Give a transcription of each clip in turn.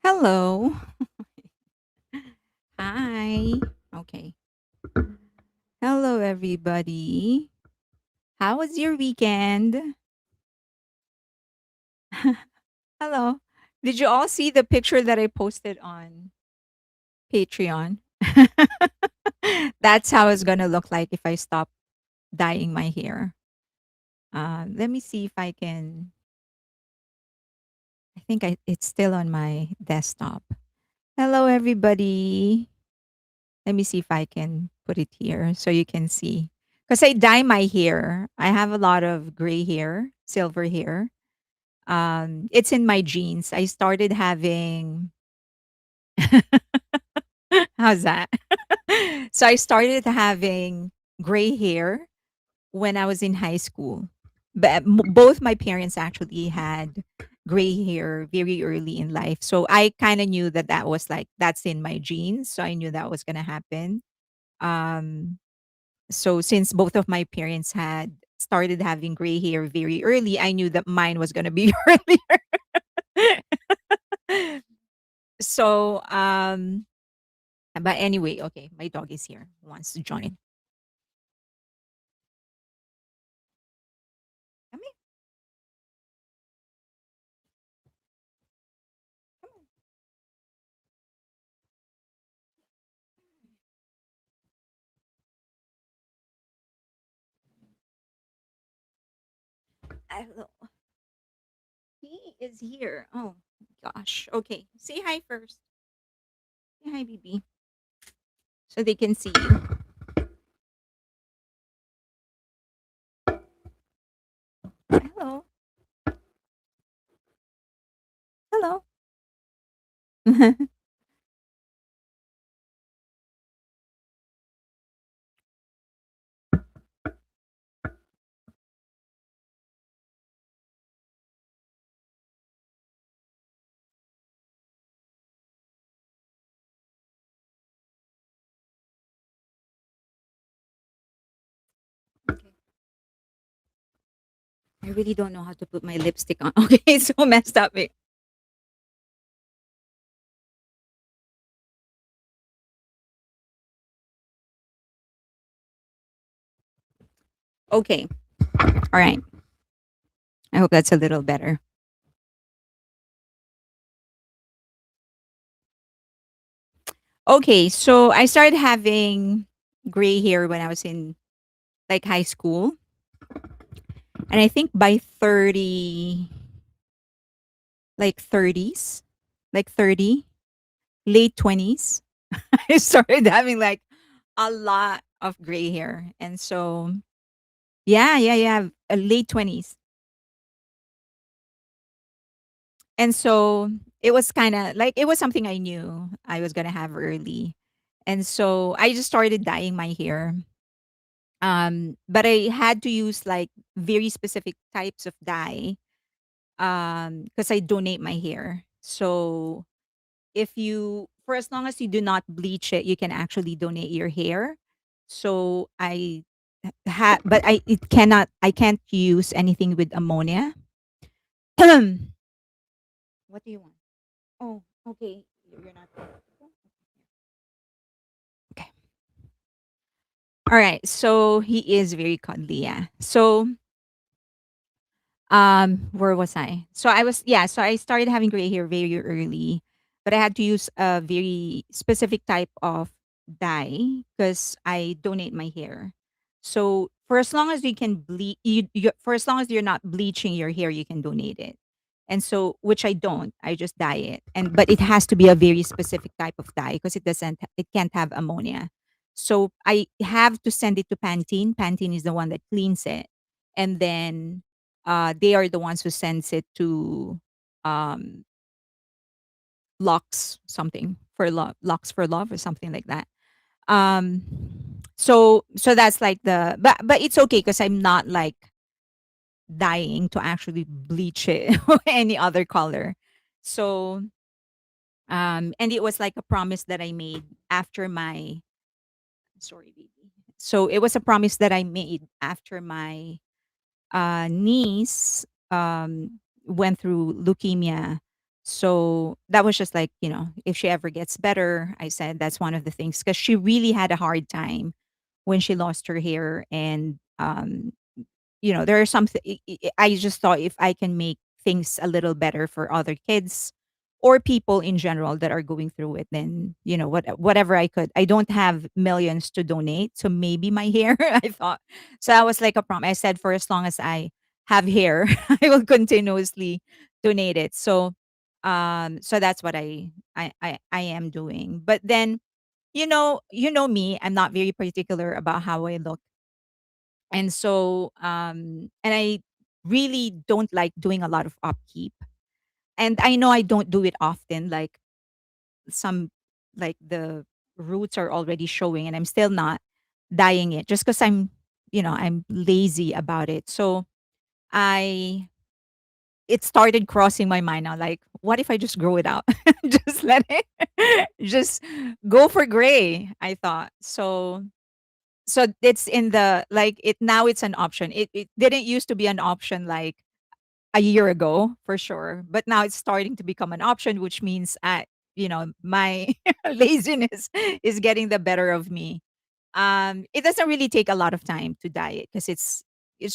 Hello. Hi. Okay. Hello, everybody. How was your weekend? Hello. Did you all see the picture that I posted on Patreon? That's how it's going to look like if I stop dyeing my hair. Let me see if I can. It's still on my desktop. Hello, everybody. Let me see if I can put it here so you can see. Because I dye my hair. I have a lot of gray hair, silver hair. It's in my genes. I started having how's that? So I started having gray hair when I was in high school. But both my parents actually had gray hair very early in life. So I kind of knew that that's in my genes. So I knew that was going to happen. Um, so since both of my parents had started having gray hair very early, I knew that mine was going to be earlier. So, but anyway, okay, my dog is here, wants to join. Come here, come on. Hello. He is here. Oh gosh. Okay. Say hi first. Say hi, baby, so they can see you. Hello. Hello. Okay. I really don't know how to put my lipstick on. Okay, it's so messed up. Okay. All right. I hope that's a little better. Okay, so I started having gray hair when I was in like high school. And I think by 30, like 30s, like 30, late 20s, I started having like a lot of gray hair. And so, yeah, late 20s. And so it was kind of like it was something I knew I was going to have early. And so I just started dyeing my hair. But I had to use like very specific types of dye because I donate my hair. So if you for as long as you do not bleach it, you can actually donate your hair. So but I can't use anything with ammonia. What do you want? Oh, okay. You're not. Okay. All right. So he is very cuddly, yeah. So where was I? So I started having gray hair very early, but I had to use a very specific type of dye because I donate my hair. So for as long as you can for as long as you're not bleaching your hair, you can donate it. And so which I don't. I just dye it. And but it has to be a very specific type of dye because it can't have ammonia. So I have to send it to Pantene. Pantene is the one that cleans it. And then they are the ones who sends it to um, Locks something for love, Locks for love or something like that. Um, so that's like but it's okay because I'm not like dying to actually bleach it or any other color. So and it was like a promise that I made after my sorry baby. So it was a promise that I made after my niece went through leukemia. So that was just like, if she ever gets better, I said that's one of the things because she really had a hard time when she lost her hair. And, there are some, I just thought if I can make things a little better for other kids or people in general that are going through it, then, whatever I could. I don't have millions to donate. So maybe my hair, I thought. So I was like a prom. I said, for as long as I have hair, I will continuously donate it. So that's what I am doing. But then, me, I'm not very particular about how I look. And so, and I really don't like doing a lot of upkeep. And I know I don't do it often, like some, like the roots are already showing and I'm still not dyeing it just because I'm lazy about it. So I, it started crossing my mind now, like, what if I just grow it out? Just let it, just go for gray, I thought. So it's in the, like, it now it's an option. It didn't used to be an option like a year ago for sure, but now it's starting to become an option, which means my laziness is getting the better of me. It doesn't really take a lot of time to dye it because it's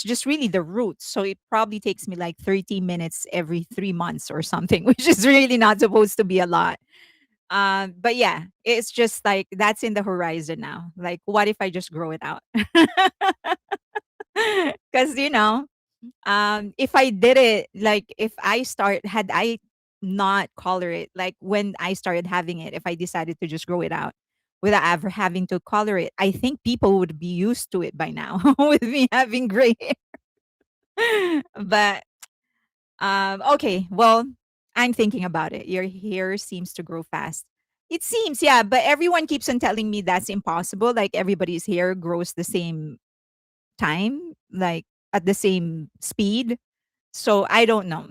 just really the roots. So it probably takes me like 30 minutes every 3 months or something, which is really not supposed to be a lot. But yeah, it's just like that's in the horizon now. Like, what if I just grow it out? Because if I did it, like if I had I not color it, like when I started having it, if I decided to just grow it out without ever having to color it, I think people would be used to it by now with me having gray hair. But okay, well, I'm thinking about it. Your hair seems to grow fast. It seems, yeah, but everyone keeps on telling me that's impossible. Like everybody's hair grows the same time, like at the same speed. So I don't know.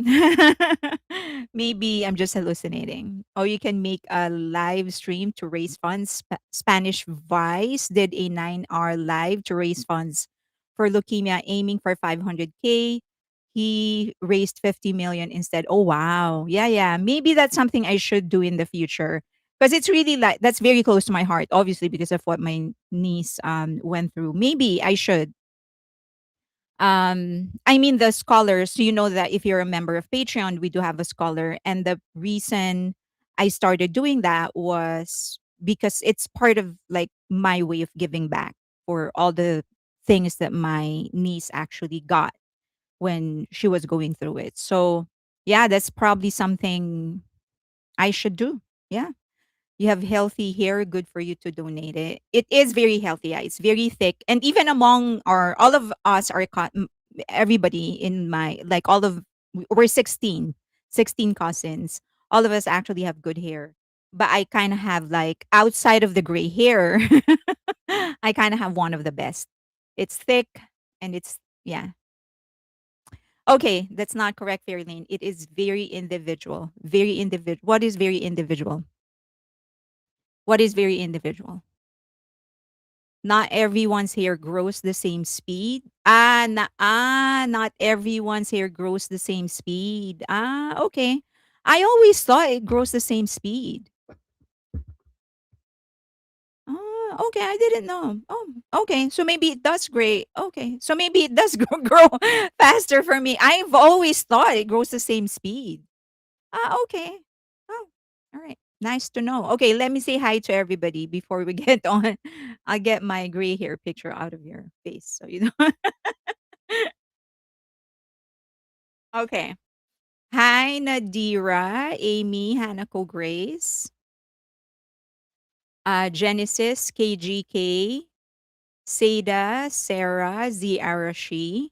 Maybe I'm just hallucinating. Or you can make a live stream to raise funds. Spanish Vice did a 9-hour live to raise funds for leukemia, aiming for 500K. He raised 50 million instead. Oh wow. Yeah, yeah. Maybe that's something I should do in the future. Because it's really like that's very close to my heart, obviously, because of what my niece went through. Maybe I should. I mean the scholars, so you know that if you're a member of Patreon, we do have a scholar. And the reason I started doing that was because it's part of like my way of giving back for all the things that my niece actually got when she was going through it. So yeah, that's probably something I should do. Yeah. You have healthy hair, good for you to donate it. It is very healthy. Yeah, it's very thick. And even among all of us are, everybody in my, like all of, we're 16 cousins. All of us actually have good hair. But I kind of have like, outside of the gray hair, I kind of have one of the best. It's thick and it's, yeah. Okay, that's not correct, Fairy Lane. It is very individual. Very individual. What is very individual? What is very individual? Not everyone's hair grows the same speed. Not everyone's hair grows the same speed. Ah, okay. I always thought it grows the same speed. Ah, okay, I didn't know. Oh, okay. So maybe it does gray. Okay. So maybe it does grow faster for me. I've always thought it grows the same speed. Ah, okay. Oh, all right. Nice to know. Okay, let me say hi to everybody before we get on. I'll get my gray hair picture out of your face so you know. Okay. Hi, Nadira, Amy, Hanako Grace, Genesis, KGK, Seda, Sarah, Z Arashi,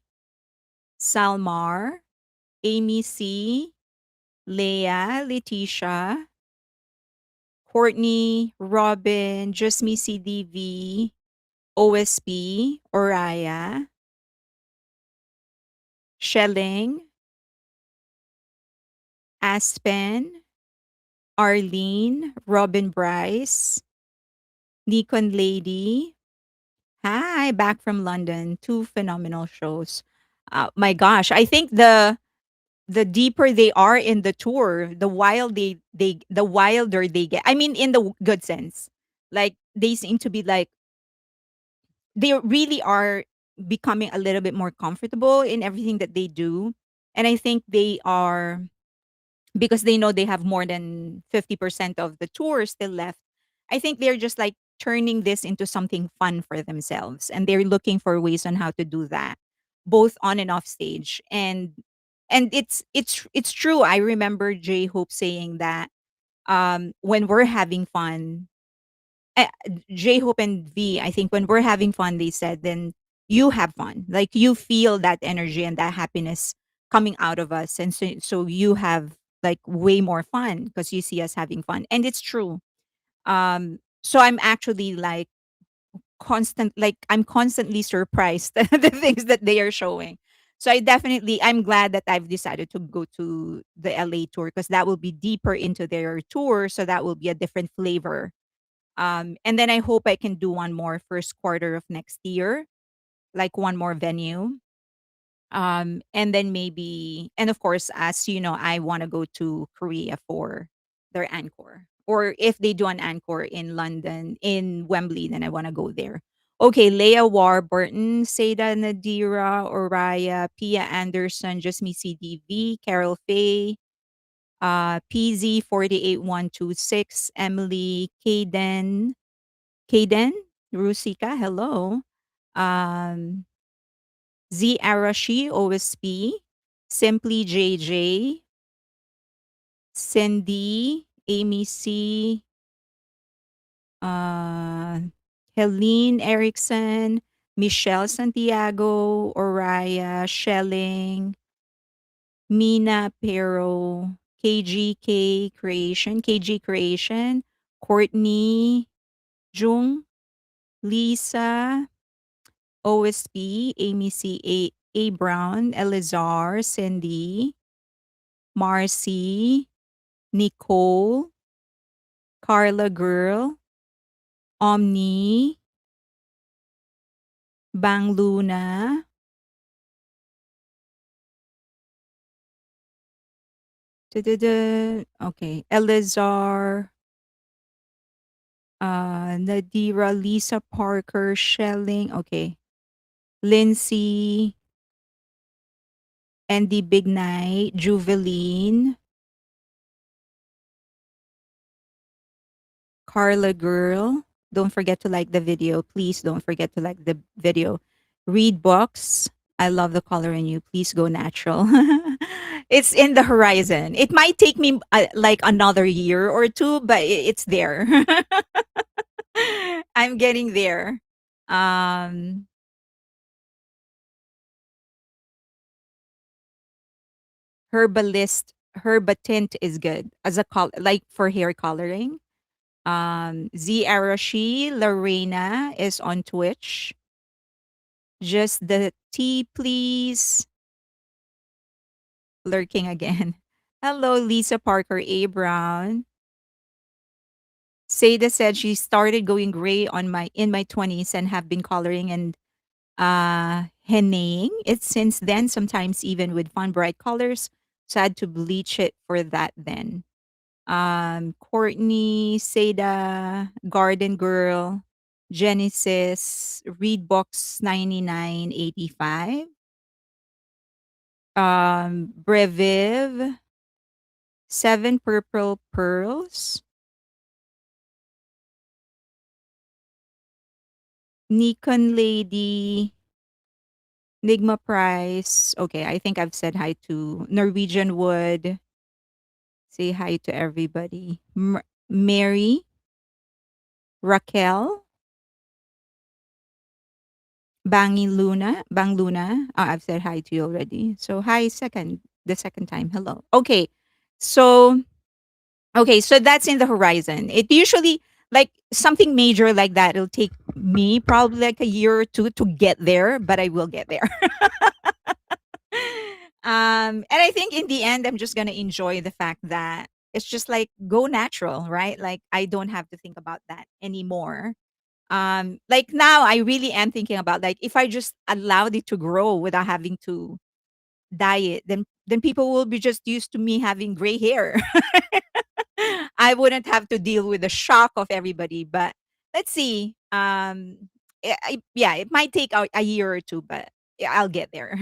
Salmar, Amy C, Leah, Letitia, Courtney, Robin, Just Me CDV, OSP, Oraya, Shelling, Aspen, Arlene, Robin Bryce, Nikon Lady. Hi, back from London. Two phenomenal shows. My gosh, I think the deeper they are in the tour, the wilder they get. I mean, in the good sense. Like they seem to be like they really are becoming a little bit more comfortable in everything that they do. And I think they are, because they know they have more than 50% of the tour still left. I think they're just like turning this into something fun for themselves, and they're looking for ways on how to do that both on and off stage. And it's true. I remember J Hope saying that when we're having fun, uh, J Hope and V, I think when we're having fun, they said, then you have fun. Like you feel that energy and that happiness coming out of us. And so you have like way more fun because you see us having fun. And it's true. So I'm actually like I'm constantly surprised at the things that they are showing. So I'm glad that I've decided to go to the LA tour because that will be deeper into their tour. So that will be a different flavor, and then I hope I can do one more first quarter of next year, like one more venue. And then maybe, and of course, as you know, I want to go to Korea for their encore. Or if they do an encore in London, in Wembley, then I want to go there. Okay, Leah Warburton, Seda Nadira, Oriah, Pia Anderson, Just Me CDV, Carol Faye, PZ48126, Emily, Kaden, Rusika, hello. Um, Z Arashi, OSP, Simply JJ, Cindy, Amy C, uh, Helene Erickson, Michelle Santiago, Oriah, Shelling, Mina Pero, KG Creation, Courtney, Jung, Lisa, OSP, Amy C. A. Brown, Elizar, Cindy, Marcy, Nicole, Carla Girl, Omni, Bang Luna, okay, Elizar, Nadira, Lisa Parker, Shelling, okay, Lindsay, Andy Big Night, Juveline, Carla Girl. Don't forget to like the video. Please don't forget to like the video. Read books. I love the color in you. Please go natural. It's in the horizon. It might take me like another year or two, but it's there. I'm getting there. Um, Herbalist, Herbatint is good as a like for hair coloring. Z Arashi, Lorena is on Twitch. Just the tea, please. Lurking again. Hello, Lisa Parker A. Brown. Seda said she started going gray on my in my 20s and have been coloring and hennaing it since then, sometimes even with fun bright colors. So I had to bleach it for that then. Courtney, Seda, Garden Girl, Genesis, Readbox 9985. Breviv, Seven Purple Pearls, Nikon Lady, Nigma Price. Okay, I think I've said hi to Norwegian Wood. Say hi to everybody. Mary, Raquel, Bang Luna. I've said hi to you already. So hi the second time. Hello. So that's in the horizon. It usually like something major like that. It'll take me probably like a year or two to get there, but I will get there. And I think in the end, I'm just gonna enjoy the fact that it's just like go natural, right? Like I don't have to think about that anymore. Like now, I really am thinking about like if I just allowed it to grow without having to dye it, then then people will be just used to me having gray hair. I wouldn't have to deal with the shock of everybody. But let's see. Yeah, it might take a year or two, but yeah, I'll get there.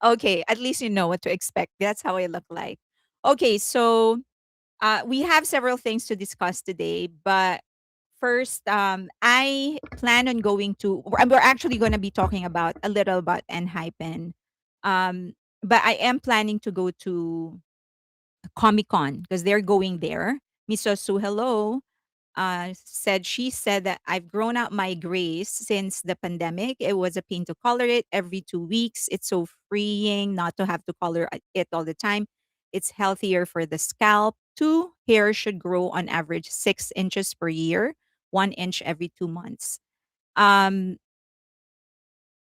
Okay, at least you know what to expect. That's how I look like. Okay, so we have several things to discuss today, but first, I plan on going to. We're actually going to be talking about a little about Enhypen, um, but I am planning to go to Comic Con because they're going there. Miss Su, hello. She said that I've grown out my grays since the pandemic. It was a pain to color it every 2 weeks. It's so freeing not to have to color it all the time. It's healthier for the scalp. Two, hair should grow on average 6 inches per year, 1 inch every 2 months. Um,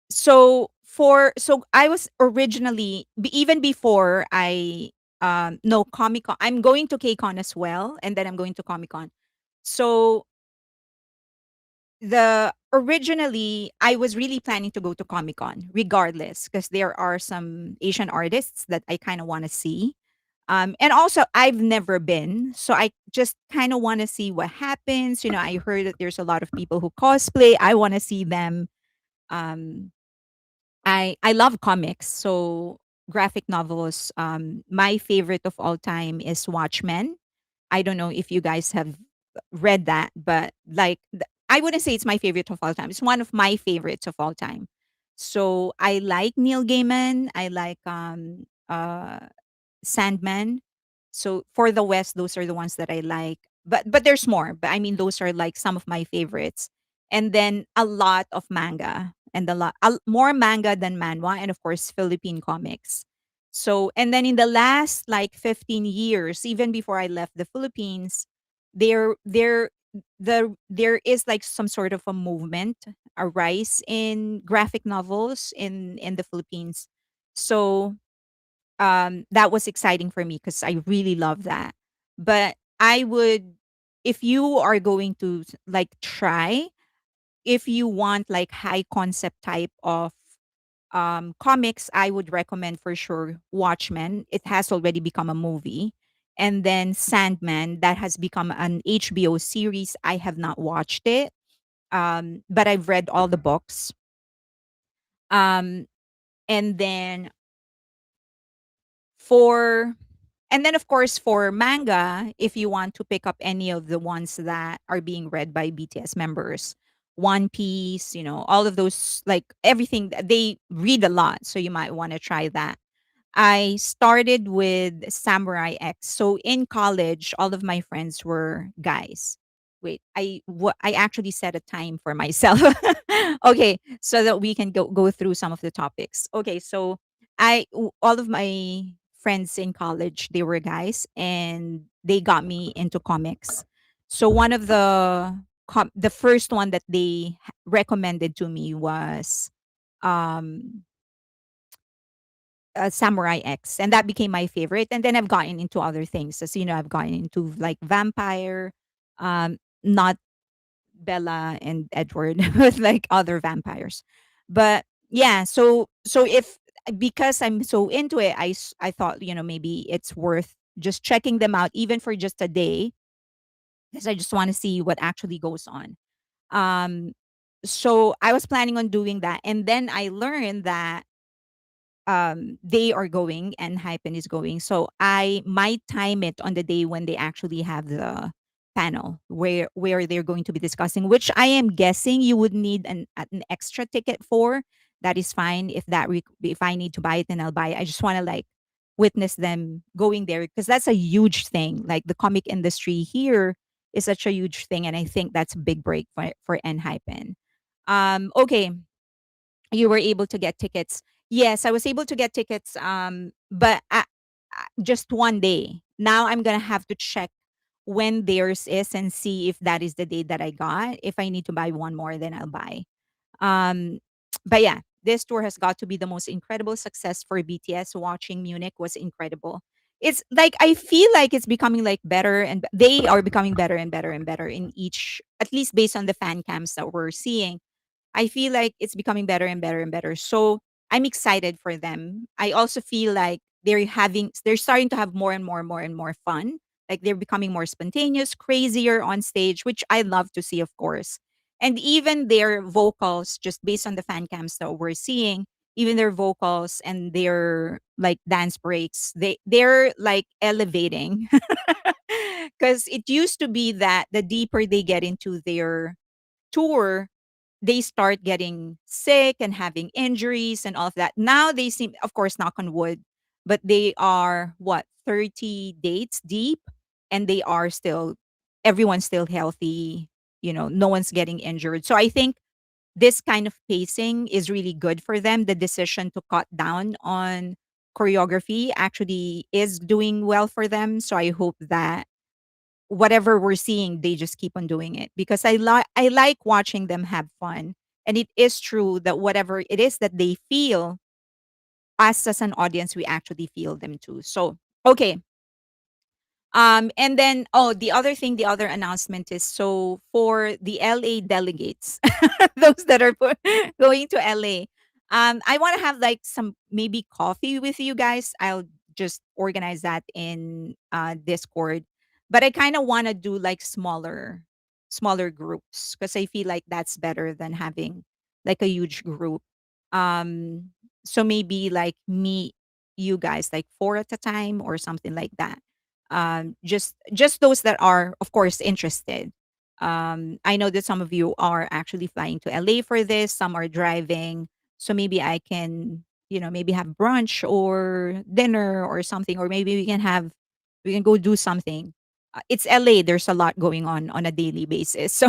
so I was originally even before I no Comic Con. I'm going to KCon as well, and then I'm going to Comic Con. So the originally I was really planning to go to Comic Con regardless because there are some Asian artists that I kind of want to see. And also I've never been, so I just kind of want to see what happens. I heard that there's a lot of people who cosplay. I want to see them. Um, I love comics, so graphic novels. My favorite of all time is Watchmen. I don't know if you guys have read that, but like I wouldn't say it's my favorite of all time. It's one of my favorites of all time. So I like Neil Gaiman. I like Sandman. So for the West, those are the ones that I like. But there's more. But I mean, those are like some of my favorites. And then a lot of manga and more manga than manhwa, and of course Philippine comics. So and then in the last like 15 years, even before I left the Philippines, there is like some sort of a movement, a rise in graphic novels in the Philippines. So that was exciting for me because I really love that. But I would, if you are going to like try, if you want like high concept type of comics, I would recommend for sure Watchmen. It has already become a movie. And then Sandman, that has become an HBO series. I have not watched it, but I've read all the books. Um, and then For and then of course for manga, if you want to pick up any of the ones that are being read by BTS members, One Piece, all of those like everything they read a lot, so you might want to try that. I started with Samurai X. So in college, all of my friends were guys. Wait, I actually set a time for myself. Okay, so that we can go through some of the topics. Okay, so all of my friends in college, they were guys and they got me into comics. So one of the first one that they recommended to me was um Samurai X, and that became my favorite. And then I've gotten into other things. As you know, I've gotten into like vampire, not Bella and Edward, but like other vampires. But yeah, so if because I'm so into it, I thought maybe it's worth just checking them out even for just a day because I just want to see what actually goes on. Um, so I was planning on doing that, and then I learned that they are going and Hypen is going. So I might time it on the day when they actually have the panel where they're going to be discussing, which I am guessing you would need an extra ticket for. That is fine. If I need to buy it, then I'll buy it. I just want to like witness them going there because that's a huge thing. Like the comic industry here is such a huge thing, and I think that's a big break for Enhypen. Okay, you were able to get tickets. Yes, I was able to get tickets, but just one day. Now I'm gonna have to check when theirs is and see if that is the day that I got. If I need to buy one more, then I'll buy. Um, but yeah, this tour has got to be the most incredible success for BTS. Watching Munich was incredible. It's like I feel like it's becoming like better, and they are becoming better and better and better in each, at least based on the fan cams that we're seeing. I feel like it's becoming better and better and better. So I'm excited for them. I also feel like they're starting to have more and more and more and more fun. Like they're becoming more spontaneous, crazier on stage, which I love to see, of course. And even their vocals, just based on the fan cams that we're seeing, even their vocals and their like dance breaks, they're like elevating. Because it used to be that the deeper they get into their tour, they start getting sick and having injuries and all of that. Now they seem, of course, knock on wood, but they are what, 30 dates deep, and they are still, everyone's still healthy. No one's getting injured. So I think this kind of pacing is really good for them. The decision to cut down on choreography actually is doing well for them. So I hope that whatever we're seeing, they just keep on doing it, because I like watching them have fun. And it is true that whatever it is that they feel, us as an audience, we actually feel them too. So okay. And then, oh, the other thing, the other announcement is, so for the LA delegates, those that are going to LA, I want to have like some maybe coffee with you guys. I'll just organize that in Discord, but I kind of want to do like smaller groups, because I feel like that's better than having like a huge group. Um, so maybe like meet you guys like four at a time or something like that. Just those that are, of course, interested. I know that some of you are actually flying to LA for this, some are driving, so maybe I can, maybe have brunch or dinner or something, or maybe we can go do something. It's LA, there's a lot going on a daily basis. So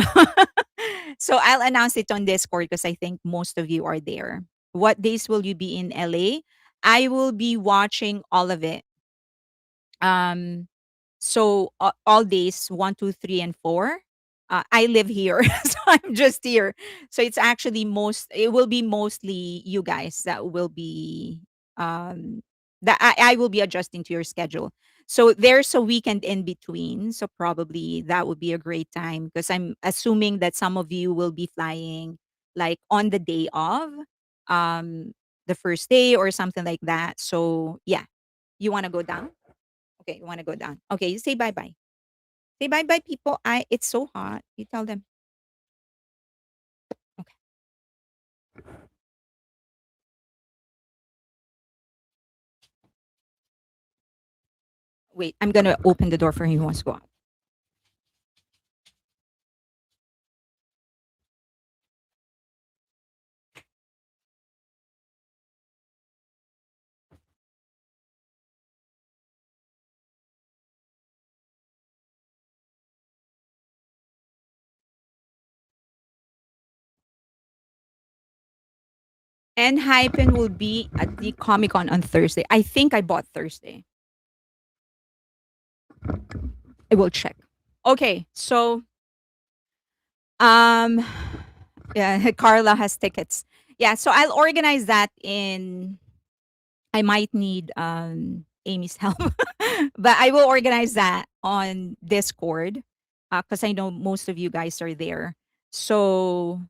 so I'll announce it on Discord, because I think most of you are there. What days will you be in LA? I will be watching all of it. um so all days 1, 2, 3, and 4. I live here, so I'm just here. So it will be mostly you guys that will be, that I will be adjusting to your schedule. So there's a weekend in between. So probably that would be a great time, because I'm assuming that some of you will be flying like on the day of, um the first day or something like that. So yeah, you want to go down? Okay, you want to go down. Okay, you say bye-bye. Say bye-bye, people. It's so hot. You tell them. Okay. Wait, I'm gonna open the door for him who wants to go out. Enhypen will be at the Comic Con on Thursday. I think I bought Thursday. I will check. Okay, so um yeah, Carla has tickets. Yeah, so I'll organize that in, I might need Amy's help. But I will organize that on Discord, because I know most of you guys are there. So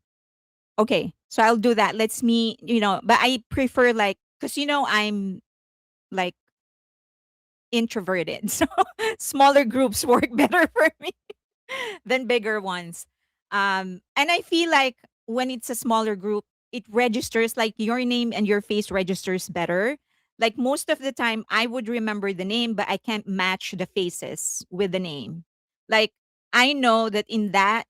okay, so I'll do that. Let's meet, but I prefer like, because I'm like introverted. So smaller groups work better for me than bigger ones. And I feel like when it's a smaller group, it registers, like your name and your face registers better. Like most of the time, I would remember the name, but I can't match the faces with the name. Like I know that in that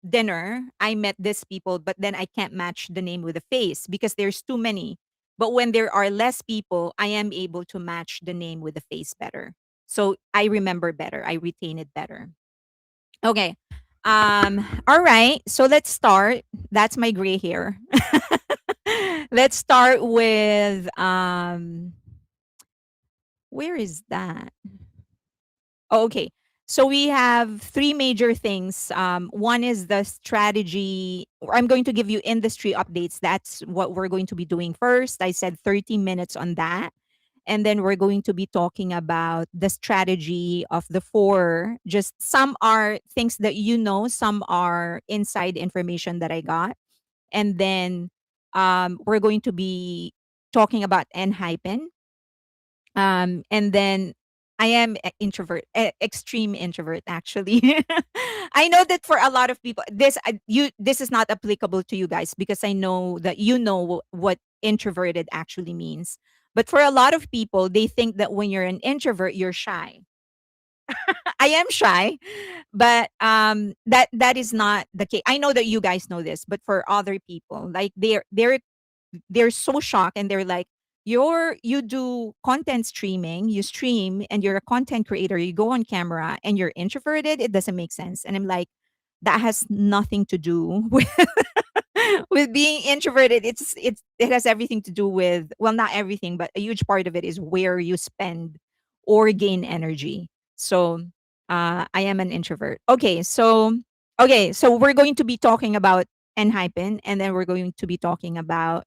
dinner, I met these people, but then I can't match the name with the face because there's too many. But when there are less people, I am able to match the name with the face better. So I remember better. I retain it better. Okay. All right. So let's start. That's my gray hair. Let's start with where is that? Oh, okay. So we have three major things. One is the strategy. I'm going to give you industry updates. That's what we're going to be doing first. I said 30 minutes on that. And then we're going to be talking about the strategy of the four. Just some are things that some are inside information that I got. And then we're going to be talking about Enhypen, And then I am introvert, extreme introvert actually. I know that for a lot of people, this is not applicable to you guys because I know that you know what introverted actually means. But for a lot of people, they think that when you're an introvert, you're shy. I am shy, but that is not the case. I know that you guys know this, but for other people, like they're so shocked and they're like, you do content streaming, you stream and you're a content creator, you go on camera and you're introverted, it doesn't make sense. And I'm like, that has nothing to do with with being introverted. It has everything to do with, well, not everything, but a huge part of it is where you spend or gain energy. So I am an introvert. Okay, so we're going to be talking about Enhypen, and then we're going to be talking about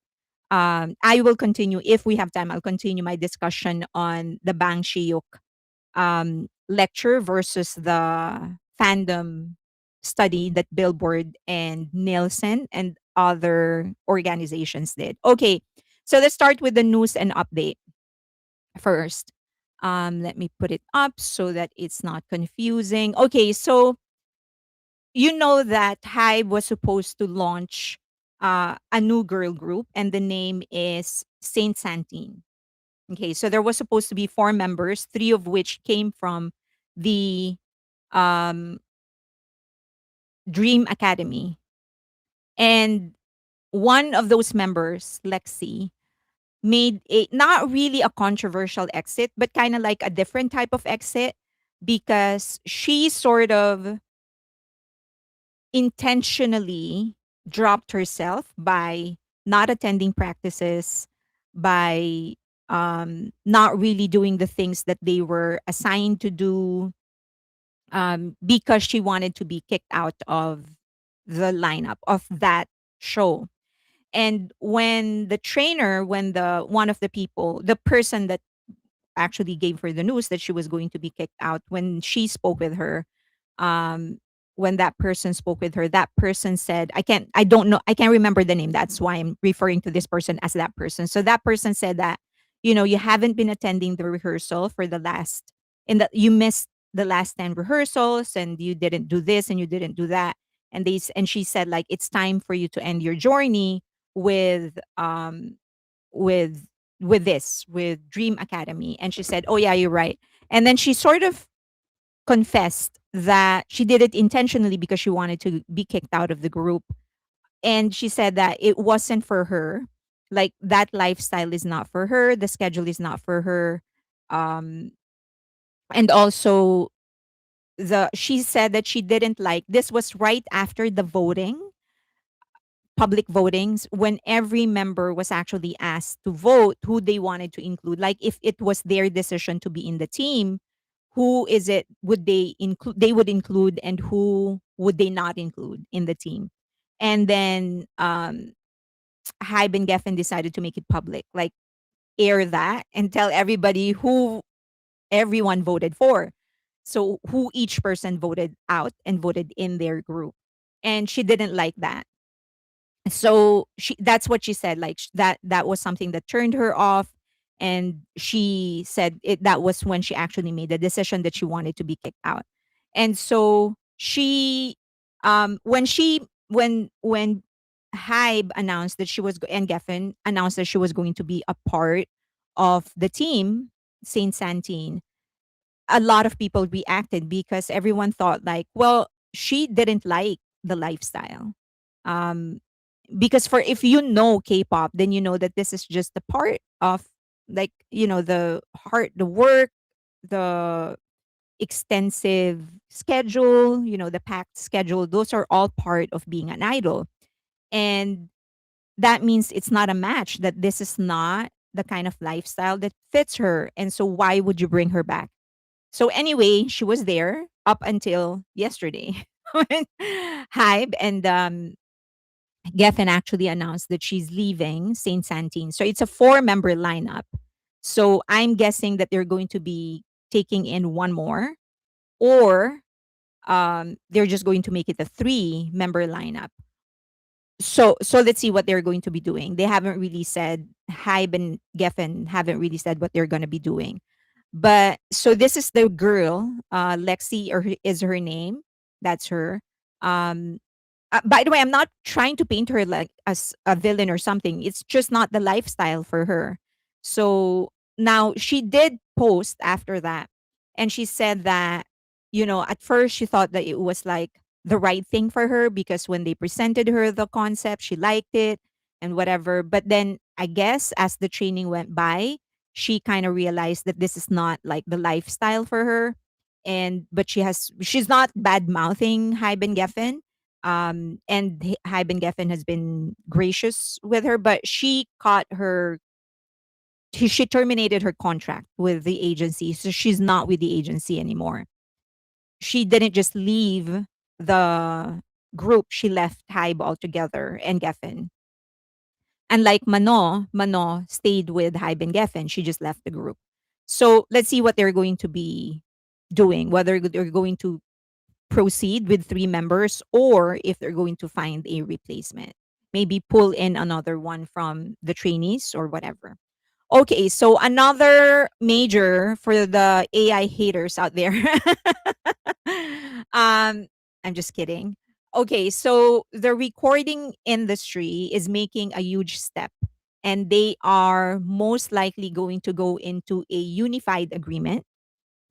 I will continue if we have time. I'll continue my discussion on the Bang Shiyuk lecture versus the fandom study that Billboard and Nielsen and other organizations did. Okay, so let's start with the news and update first. Let me put it up so that it's not confusing. Okay, so you know that HYBE was supposed to launch a new girl group, and the name is Saint Santine. Okay, so there was supposed to be four members, three of which came from the um, Dream Academy. And one of those members, Lexi, made a not really a controversial exit, but kind of like a different type of exit because she sort of intentionally dropped herself by not attending practices, by not really doing the things that they were assigned to do, because she wanted to be kicked out of the lineup of that show. And when the trainer, when the one of the people, the person that actually gave her the news that she was going to be kicked out, when she spoke with her, um, when that person spoke with her, that person said, I don't know, I can't remember the name. That's why I'm referring to this person as that person. So that person said that, you haven't been attending the rehearsal for the last, in that you missed the last 10 rehearsals and you didn't do this and you didn't do that. And she said, like, it's time for you to end your journey with, with with Dream Academy. And she said, oh yeah, you're right. And then she sort of confessed that she did it intentionally because she wanted to be kicked out of the group. And she said that it wasn't for her. Like, that lifestyle is not for her, the schedule is not for her. Um and also, the she said that she didn't like, this was right after the voting, public votings, when every member was actually asked to vote who they wanted to include. Like, if it was their decision to be in the team, who is it would they include, they would include, and who would they not include in the team. And then Hybe and Geffen decided to make it public, like air that and tell everybody who everyone voted for. So who each person voted out and voted in their group. And she didn't like that. So that's what she said, like, that was something that turned her off. And she said that was when she actually made the decision that she wanted to be kicked out. And so she when Hybe announced that she was and Geffen announced that she was going to be a part of the team, Saint Santine, a lot of people reacted because everyone thought, like, well, she didn't like the lifestyle. um because for if you know K-pop, then you know that this is just a part of, like, the heart, the work, the extensive schedule, the packed schedule. Those are all part of being an idol. And that means it's not a match, that this is not the kind of lifestyle that fits her. And so why would you bring her back? So anyway, she was there up until yesterday when Hybe and Geffen actually announced that she's leaving Saint Santine. So it's a four-member lineup. So I'm guessing that they're going to be taking in one more, or they're just going to make it a three-member lineup. So let's see what they're going to be doing. They haven't really said, Hybe and Geffen haven't really said what they're going to be doing. But so this is the girl, Lexi, is her name. That's her. Um, by the way, I'm not trying to paint her like as a villain or something. It's just not the lifestyle for her. So now she did post after that, and she said that, at first she thought that it was like the right thing for her because when they presented her the concept, she liked it and whatever. But then I guess as the training went by, she kind of realized that this is not like the lifestyle for her. And but she's not bad mouthing Hyben Geffen, and Hyben Geffen has been gracious with her, but she terminated her contract with the agency, so she's not with the agency anymore. She didn't just leave the group; she left Hybe altogether and Geffen. Unlike Mano stayed with Hyben Geffen. She just left the group. So let's see what they're going to be doing. Whether they're going to proceed with three members or if they're going to find a replacement. Maybe pull in another one from the trainees or whatever. Okay, so another major for the AI haters out there. I'm just kidding. Okay, so the recording industry is making a huge step, and they are most likely going to go into a unified agreement.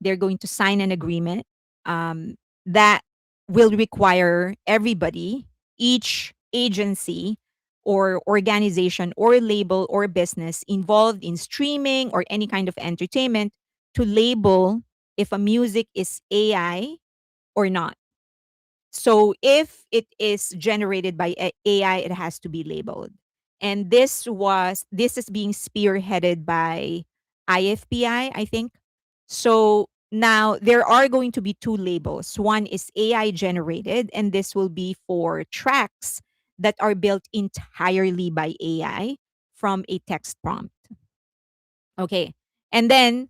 They're going to sign an agreement that will require everybody, each agency or organization or label or business involved in streaming or any kind of entertainment to label if a music is AI or not. So if it is generated by AI, it has to be labeled. And this is being spearheaded by IFPI, I think. So now there are going to be two labels. One is AI generated, and this will be for tracks that are built entirely by AI from a text prompt. Okay. And then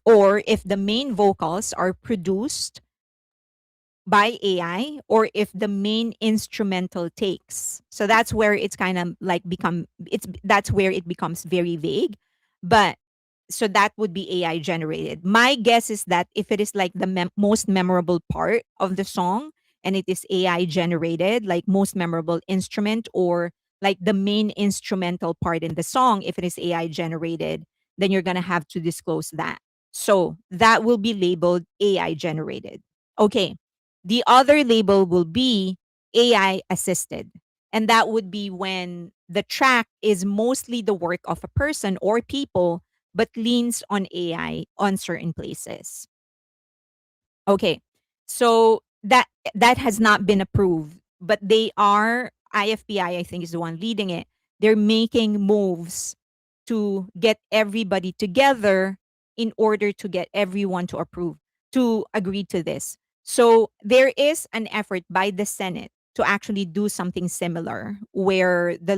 or if the main vocals are produced by AI or if the main instrumental takes. So that's where it's kind of like that's where it becomes very vague. But so that would be AI generated. My guess is that if it is like the most memorable part of the song and it is AI generated, like most memorable instrument or like the main instrumental part in the song, if it is AI generated, then you're going to have to disclose that. So that will be labeled AI generated. Okay. The other label will be AI assisted. And that would be when the track is mostly the work of a person or people but leans on AI on certain places. Okay. So that has not been approved, but they are I think is the one leading it. They're making moves to get everybody together in order to get everyone to agree to this. So there is an effort by the Senate to actually do something similar where the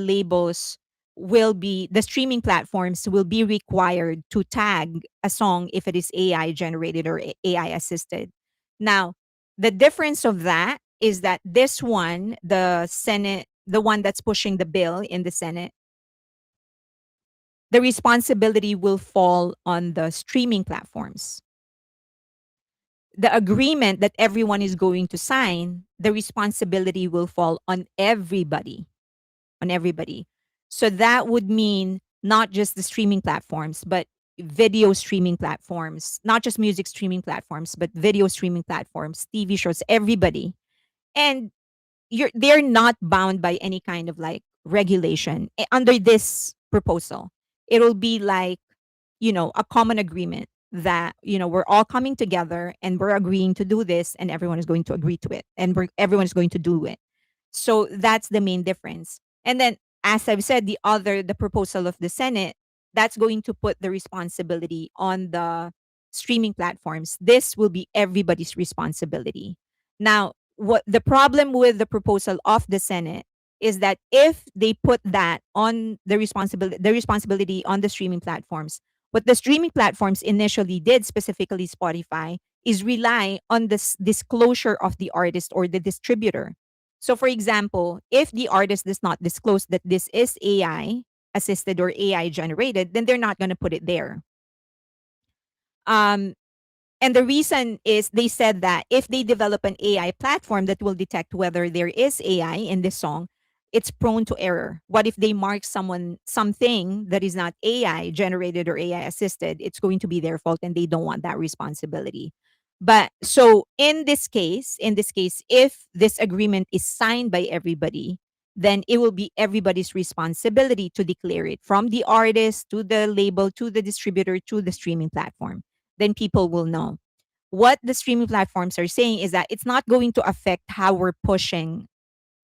streaming platforms will be required to tag a song if it is AI generated or AI assisted. Now, the difference of that is that this one, the Senate, the one that's pushing the bill in the Senate, the responsibility will fall on the streaming platforms. The agreement that everyone is going to sign, the responsibility will fall on everybody. So that would mean not just the streaming platforms, but video streaming platforms, not just music streaming platforms, but video streaming platforms, TV shows, everybody. And they're not bound by any kind of like regulation under this proposal. It'll be like, a common agreement that, we're all coming together and we're agreeing to do this and everyone is going to agree to it and everyone is going to do it. So that's the main difference. And then, as I've said, the proposal of the Senate, that's going to put the responsibility on the streaming platforms. This will be everybody's responsibility. Now, what the problem with the proposal of the Senate is that if they put that on the responsibility on the streaming platforms, what the streaming platforms initially did, specifically Spotify, is rely on this disclosure of the artist or the distributor. So, for example, if the artist does not disclose that this is AI assisted or AI generated, then they're not going to put it there. Um, and the reason is they said that if they develop an AI platform that will detect whether there is AI in this song, it's prone to error. What if they mark something that is not AI generated or AI assisted? It's going to be their fault and they don't want that responsibility. But so in this case, if this agreement is signed by everybody, then it will be everybody's responsibility to declare it from the artist to the label to the distributor to the streaming platform. Then people will know. What the streaming platforms are saying is that it's not going to affect how we're pushing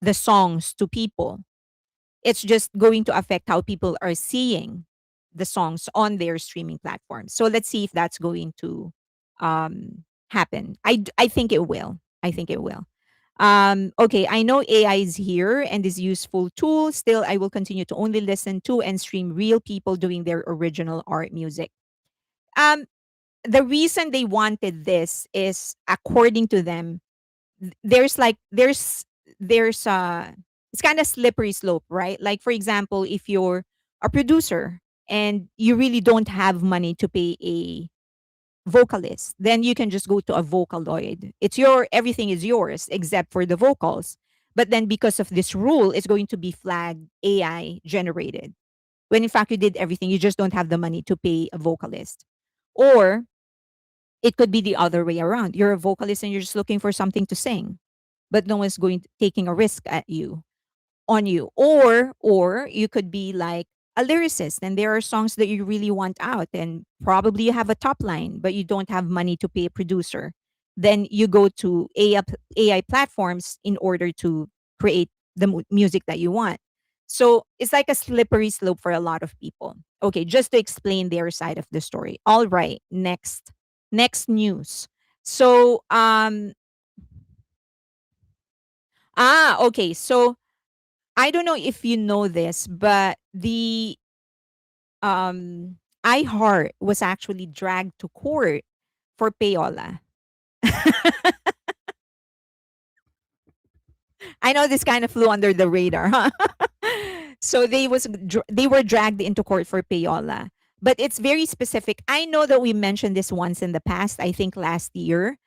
the songs to people. It's just going to affect how people are seeing the songs on their streaming platforms. So let's see if that's going to happen. I think it will. I think it will. Okay, I know AI is here and is useful tool. Still, I will continue to only listen to and stream real people doing their original art music. Um, the reason they wanted this is, according to them, there's it's kind of slippery slope, right? Like, for example, if you're a producer and you really don't have money to pay a vocalist, then you can just go to a Vocaloid. It's your everything is yours except for the vocals. But then because of this rule, it's going to be flagged AI generated. When in fact you did everything, you just don't have the money to pay a vocalist. Or it could be the other way around. You're a vocalist and you're just looking for something to sing, but no one's taking a risk at you on you. Or you could be like a lyricist and there are songs that you really want out and probably you have a top line, but you don't have money to pay a producer. Then you go to AI platforms in order to create the music that you want. So it's like a slippery slope for a lot of people. Okay, just to explain their side of the story. All right, next news. So okay. So I don't know if you know this, but the iHeart was actually dragged to court for payola. I know this kind of flew under the radar, huh? So they were dragged into court for payola. But it's very specific. I know that we mentioned this once in the past, I think last year.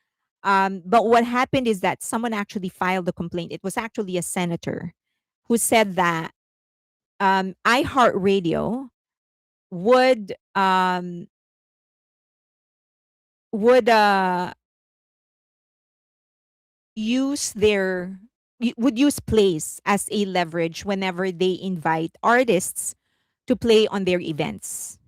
But what happened is that someone actually filed a complaint. It was actually a senator who said that iHeartRadio would would use their would use plays as a leverage whenever they invite artists to play on their events.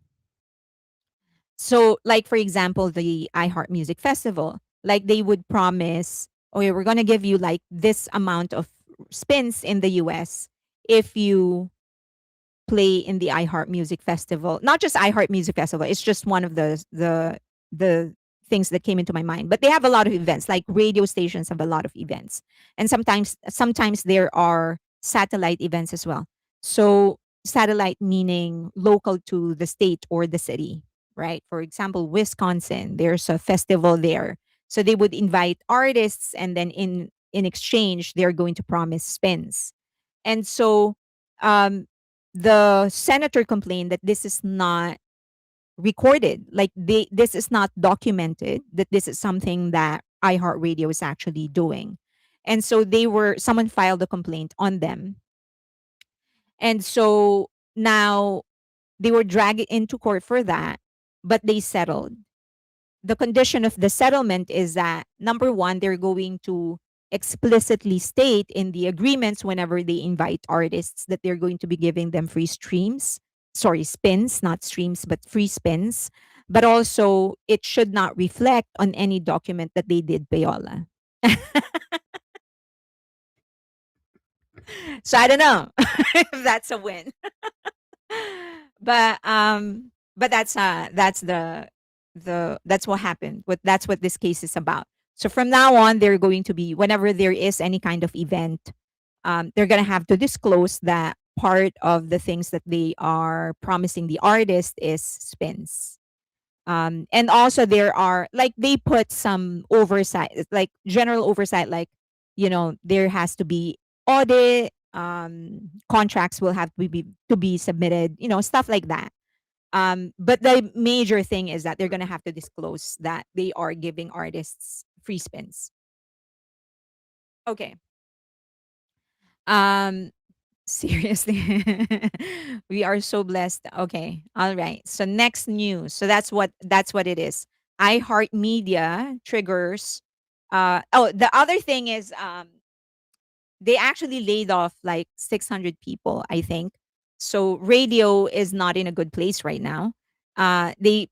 So, like for example, the iHeart Music Festival, like they would promise, okay, we're gonna give you like this amount of spins in the US if you play in the iHeart Music Festival. Not just iHeart Music Festival, it's just one of the things that came into my mind. But they have a lot of events, like radio stations have a lot of events. And sometimes there are satellite events as well. So satellite meaning local to the state or the city, right? For example, Wisconsin, there's a festival there. So they would invite artists and then in exchange they're going to promise spins. And so um the senator complained that this is not recorded, like this is not documented, that this is something that iHeartRadio is actually doing. And so someone filed a complaint on them. And so now they were dragged into court for that, but they settled. The condition of the settlement is that number one, they're going to explicitly state in the agreements whenever they invite artists that they're going to be giving them free streams, sorry, spins, not streams, but free spins. But also, it should not reflect on any document that they did payola. So I don't know if that's a win. but that's what happened. That's what this case is about. So from now on, they're going to be whenever there is any kind of event, they're gonna have to disclose that part of the things that they are promising the artist is spins. And also there are like they put some oversight, like general oversight, like there has to be audit, contracts will have to be submitted, stuff like that. But the major thing is that they're gonna have to disclose that they are giving artists free spins. Okay. Um, Seriously. We are so blessed. Okay. All right. So next news. So that's what it is. iHeartMedia triggers the other thing is they actually laid off like 600 people, I think. So radio is not in a good place right now. They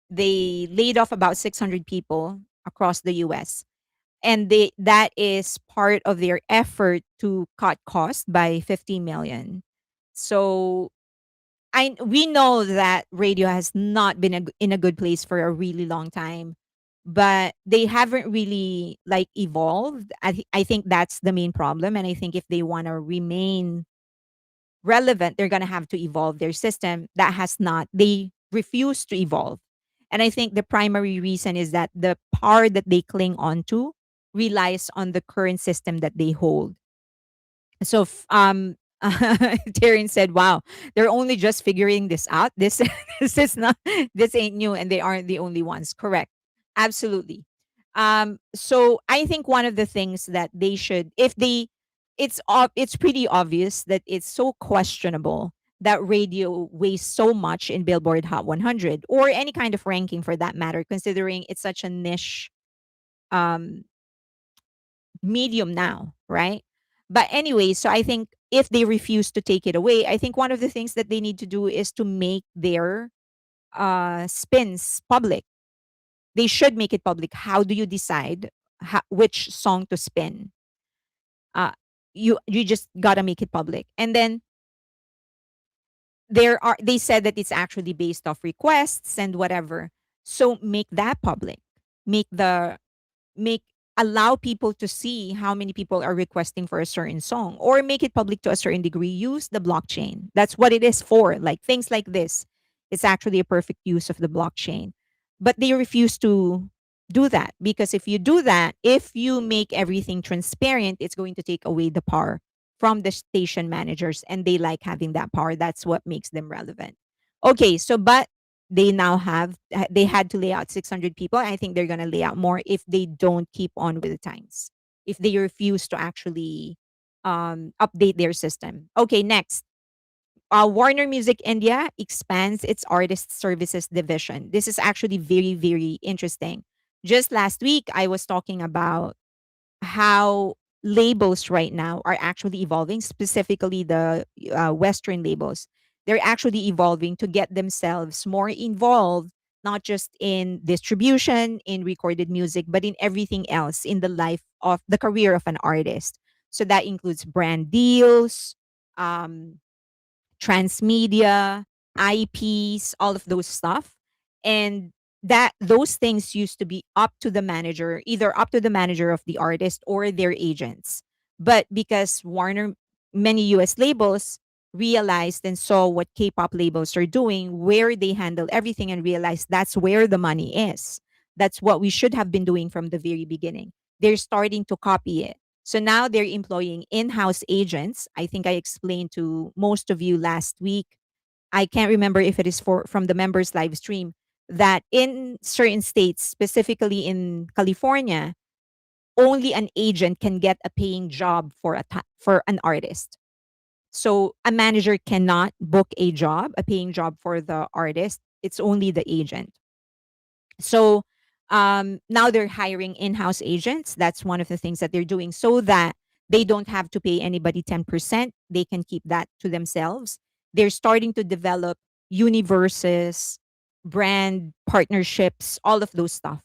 laid off about 600 people across the US, and that is part of their effort to cut costs by 50 million. So I we know that radio has not been in a good place for a really long time, but they haven't really like evolved. I think that's the main problem, and I think if they want to remain relevant, they're going to have to evolve their system. That has not. They refuse to evolve. And I think the primary reason is that the power that they cling on to relies on the current system that they hold. So, Taryn said, "Wow, they're only just figuring this out. This this is not this ain't new, and they aren't the only ones." Correct, absolutely. So I think one of the things that they should, if they, it's pretty obvious that it's so questionable that radio weighs so much in Billboard Hot 100 or any kind of ranking for that matter, considering it's such a niche um medium now, right? But anyway, so I think if they refuse to take it away, I think one of the things that they need to do is to make their spins public. They should make it public. How do you decide which song to spin? Uh, you just gotta make it public, and then they said that it's actually based off requests and whatever. So make that public. Make the make allow people to see how many people are requesting for a certain song, or make it public to a certain degree. Use the blockchain. That's what it is for. Like things like this, it's actually a perfect use of the blockchain. But they refuse to do that, because if you do that, if you make everything transparent, it's going to take away the power from the station managers, and they like having that power. That's what makes them relevant. Okay, so but they now have they had to lay out 600 people. I think they're going to lay out more if they don't keep on with the times, if they refuse to actually update their system. Okay, next. Warner Music India expands its artist services division. This is actually very, very interesting. Just last week, I was talking about how labels right now are actually evolving, specifically the Western labels. They're actually evolving to get themselves more involved, not just in distribution, in recorded music, but in everything else in the life of the career of an artist. So that includes brand deals, um, transmedia, IPs, all of those stuff. And that those things used to be up to the manager, either up to the manager of the artist or their agents. But because Warner, many US labels realized and saw what K-pop labels are doing, where they handle everything, and realized that's where the money is. That's what we should have been doing from the very beginning. They're starting to copy it. So now they're employing in-house agents. I think I explained to most of you last week. I can't remember if it is for from the members live stream, that in certain states, specifically in California, only an agent can get a paying job for for an artist. So a manager cannot book a job, a paying job for the artist. It's only the agent. So now they're hiring in-house agents. That's one of the things that they're doing, so that they don't have to pay anybody 10%. They can keep that to themselves. They're starting to develop universes, brand partnerships, all of those stuff.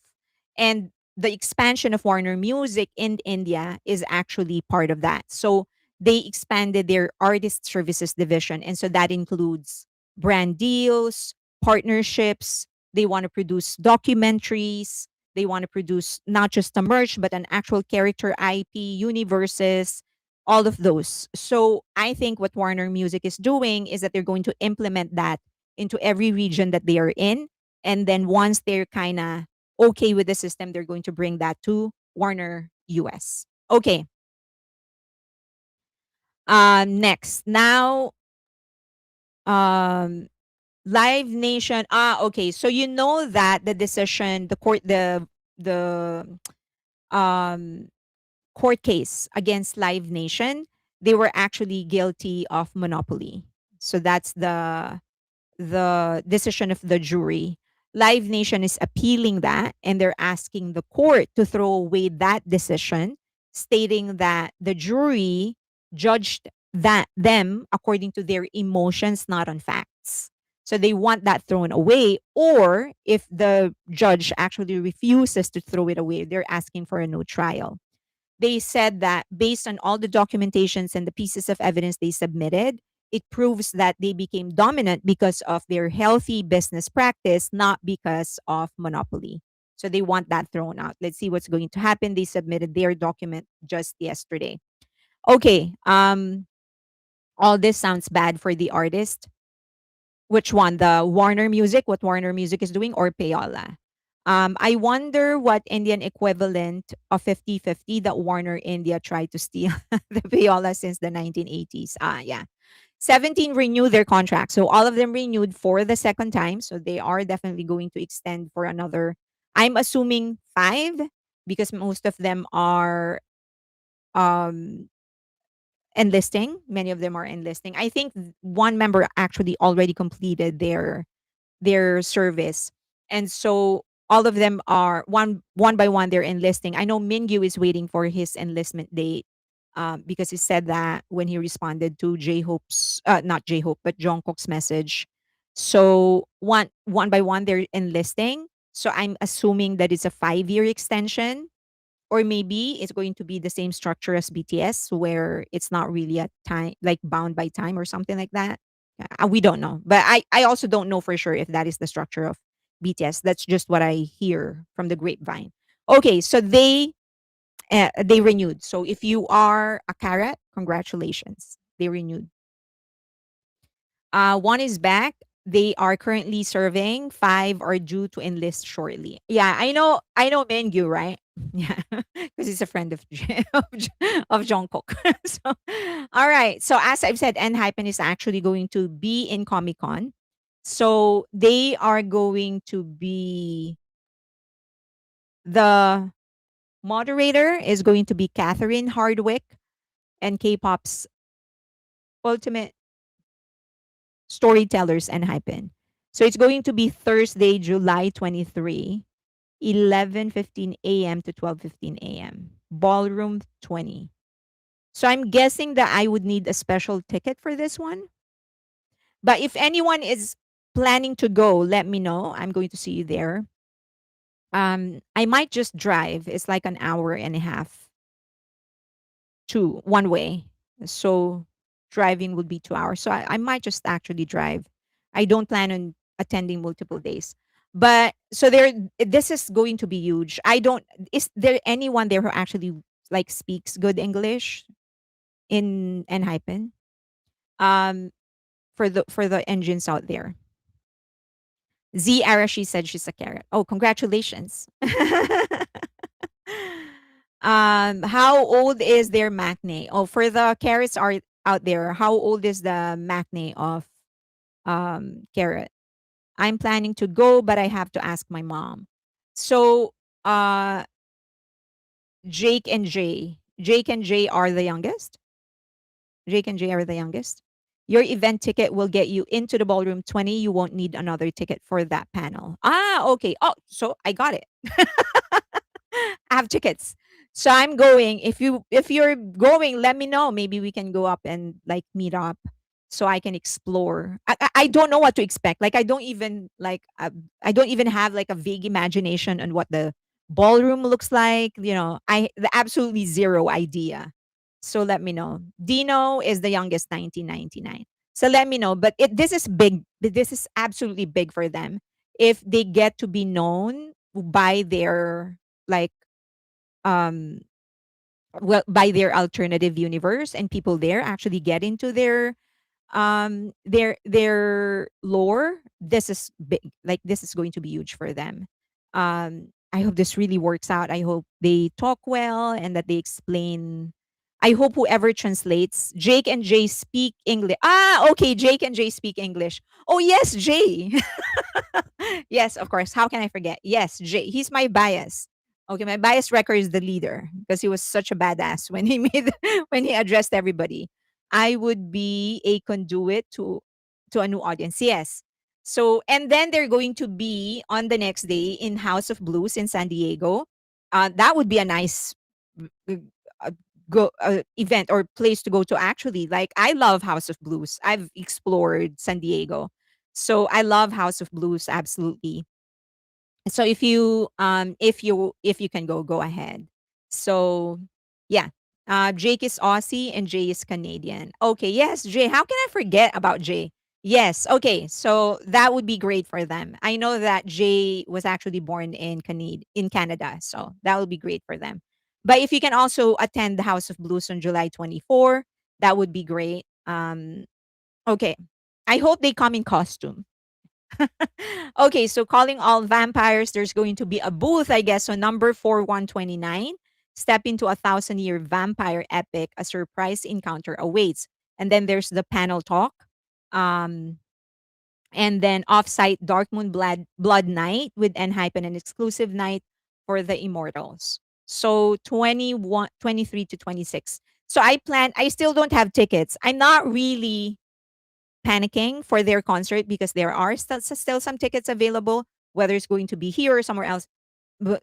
And the expansion of Warner Music in India is actually part of that. So they expanded their artist services division. And so that includes brand deals, partnerships. They want to produce documentaries. They want to produce not just a merch, but an actual character IP, universes, all of those. So I think what Warner Music is doing is that they're going to implement that into every region that they are in. And then once they're kind of okay with the system, they're going to bring that to Warner US. Okay. Next. Now, um, Live Nation. Okay. So you know that the decision, the um court case against Live Nation, they were actually guilty of monopoly. So that's the decision of the jury. Live Nation is appealing that, and they're asking the court to throw away that decision, stating that the jury judged that them according to their emotions, not on facts. So they want that thrown away, or if the judge actually refuses to throw it away, they're asking for a no trial. They said that based on all the documentations and the pieces of evidence they submitted, it proves that they became dominant because of their healthy business practice, not because of monopoly. So they want that thrown out. Let's see what's going to happen. They submitted their document just yesterday. Okay. All this sounds bad for the artist. Which one? The Warner Music, what Warner Music is doing, or Payola? I wonder what Indian equivalent of 50-50 that Warner India tried to steal the Payola since the 1980s. Yeah. 17 renewed their contract. So all of them renewed for the second time. So they are definitely going to extend for another, I'm assuming five, because most of them are um enlisting. Many of them are enlisting. I think one member actually already completed their service. And so all of them are one by one they're enlisting. I know Mingyu is waiting for his enlistment date because he said that when he responded to J-Hope's not J-Hope but Jungkook's message. So one by one they're enlisting. So I'm assuming that it's a 5-year extension, or maybe it's going to be the same structure as BTS where it's not really a time like bound by time or something like that. We don't know. But I also don't know for sure if that is the structure of BTS. That's just what I hear from the grapevine. Okay, so they renewed. So if you are a carrot, congratulations. They renewed. One is back. They are currently serving. Five are due to enlist shortly. Yeah, I know Mengyu, right? Yeah, because he's a friend of of Jungkook. So, all right. So as I've said, Enhypen is actually going to be in Comic Con. So they are going to be the moderator is going to be Catherine Hardwick and K-pop's ultimate storytellers and Hypen. So it's going to be Thursday, July 23, 11:15 a.m. to 12:15 a.m. Ballroom 20. So I'm guessing that I would need a special ticket for this one. But if anyone is planning to go, let me know. I'm going to see you there. I might just drive. It's like an hour and a half to one way. So driving would be 2 hours. So I might just actually drive. I don't plan on attending multiple days. But so this is going to be huge. I don't is there anyone there who actually like speaks good English in Enhypen? Um for the engines out there. Z Arashi said she's a carrot. Oh, congratulations. How old is their maknae? Oh, for the carrots are out there, how old is the maknae of carrot? I'm planning to go, but I have to ask my mom. So uh Jake and Jay. Jake and Jay are the youngest. Jake and Jay are the youngest. Your event ticket will get you into the ballroom 20. You won't need another ticket for that panel. Okay. Oh, so I got it. I have tickets. So I'm going. If you're going, let me know. Maybe we can go up and like meet up so I can explore. I don't know what to expect. Like I don't even have like a vague imagination on what the ballroom looks like. I the absolutely zero idea. So let me know. Dino is the youngest, 1999. So let me know. But this is big. This is absolutely big for them if they get to be known by their like um well by their alternative universe, and people there actually get into their their lore, this is big. Like this is going to be huge for them. I hope this really works out. I hope they talk well and that they explain. I hope whoever translates, Jake and Jay speak English. Ah, okay, Jake and Jay speak English. Oh yes, Jay. Yes, of course. How can I forget? Yes, Jay. He's my bias. Okay, my bias record is the leader because he was such a badass when he made when he addressed everybody. I would be a conduit to a new audience. Yes. So and then they're going to be on the next day in House of Blues in San Diego. That would be a nice uh, uh, event or place to go to actually. Like I love House of Blues. I've explored San Diego. So I love House of Blues absolutely. So if you can go ahead. So yeah. Jake is Aussie and Jay is Canadian. Okay, yes, Jay. How can I forget about Jay? Yes. Okay. So that would be great for them. I know that Jay was actually born in Canada, so that would be great for them. But if you can also attend the House of Blues on July 24, that would be great. Okay. I hope they come in costume. Okay, so calling all vampires, there's going to be a booth, I guess, on number 4129. Step into a 1,000-year vampire epic. A surprise encounter awaits. And then there's the panel talk. Um, and then offsite Dark Moon Blood Night with Enhypen, an exclusive night for the immortals. So 21, 23 to 26. So I still don't have tickets. I'm not really panicking for their concert because there are still some tickets available, whether it's going to be here or somewhere else. But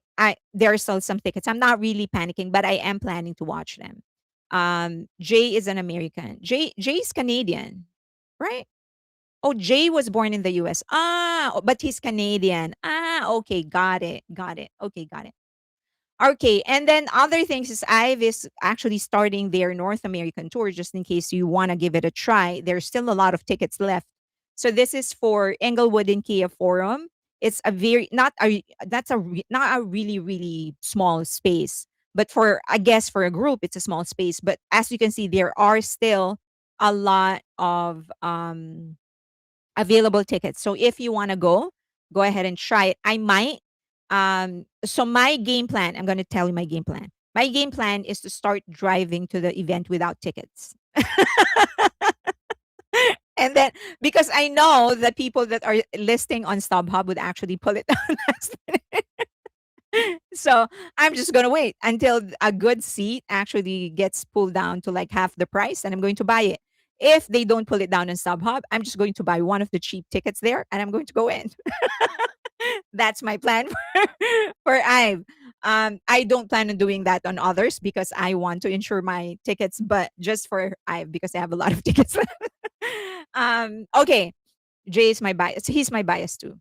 there are still some tickets. I'm not really panicking, but I am planning to watch them. Jay is an American. Jay's Canadian, right? Oh, Jay was born in the US. But he's Canadian. Okay, got it. Got it. Okay, got it. Okay, and then other things is IVE is actually starting their North American tour just in case you want to give it a try. There's still a lot of tickets left. So this is for Englewood and Kia Forum. It's a very not a that's a not a really small space, but for I guess for a group it's a small space. But as you can see, there are still a lot of available tickets. So if you want to go ahead and try it. I might. So my game plan, I'm going to tell you my game plan. My game plan is to start driving to the event without tickets. And then because I know that people that are listing on StubHub would actually pull it down last minute. So I'm just gonna wait until a good seat actually gets pulled down to like half the price, and I'm going to buy it. If they don't pull it down on StubHub, I'm just going to buy one of the cheap tickets there, and I'm going to go in. That's my plan for IVE. I don't plan on doing that on others because I want to insure my tickets, but just for IVE because I have a lot of tickets. Okay, Jay is my bias. He's my bias too.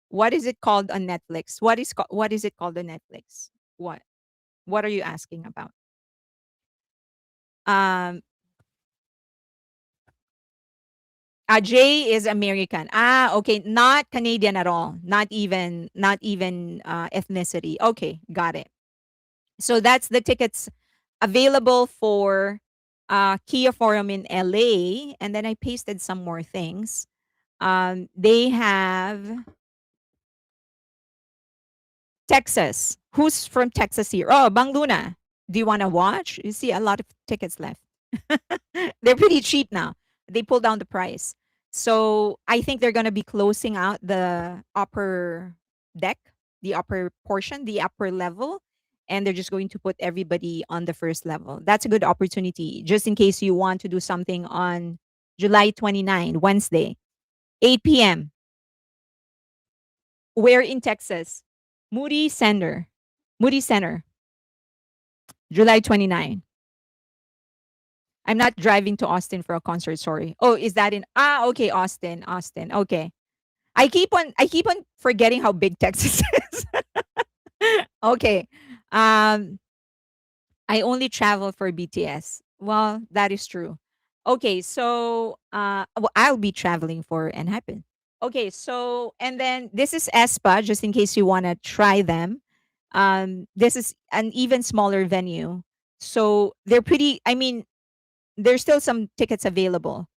What is it called on Netflix? What is it called on Netflix? What? What are you asking about? Um, Jay is American. Okay, not Canadian at all. Not even ethnicity. Okay, got it. So that's the tickets available for Kia Forum in LA. And then I pasted some more things. They have Texas. Who's from Texas here? Oh, Bang Luna. Do you want to watch? You see a lot of tickets left. They're pretty cheap now. They pulled down the price. So I think they're going to be closing out the upper deck, the upper portion, the upper level, and they're just going to put everybody on the first level. That's a good opportunity just in case you want to do something on July 29, Wednesday, 8 p.m. Where in Texas? Moody Center. Moody Center, July 29. I'm not driving to Austin for a concert, sorry. Oh, is that in okay, Austin, Austin. Okay. I keep on forgetting how big Texas is. Okay. Um I only travel for BTS. Well, that is true. Okay, so well, I'll be traveling for Enhypen. Okay, so and then this is ESPA, just in case you want to try them. This is an even smaller venue. So they're pretty, I mean, there's still some tickets available,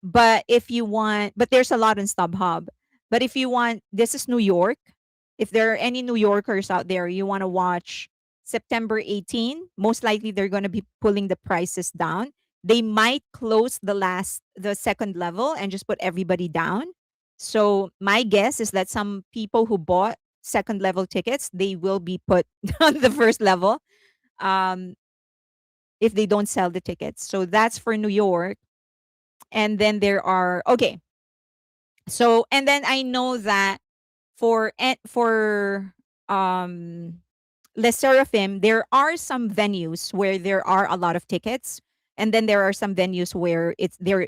But if you want, but there's a lot on StubHub. But if you want, this is New York. If there are any New Yorkers out there, you want to watch September 18, most likely they're going to be pulling the prices down. They might close the second level and just put everybody down. So my guess is that some people who bought second level tickets, they will be put on the first level um, if they don't sell the tickets. So that's for New York. And then there are, okay. So, and then I know that for um Les Seraphim, there are some venues where there are a lot of tickets, and then there are some venues where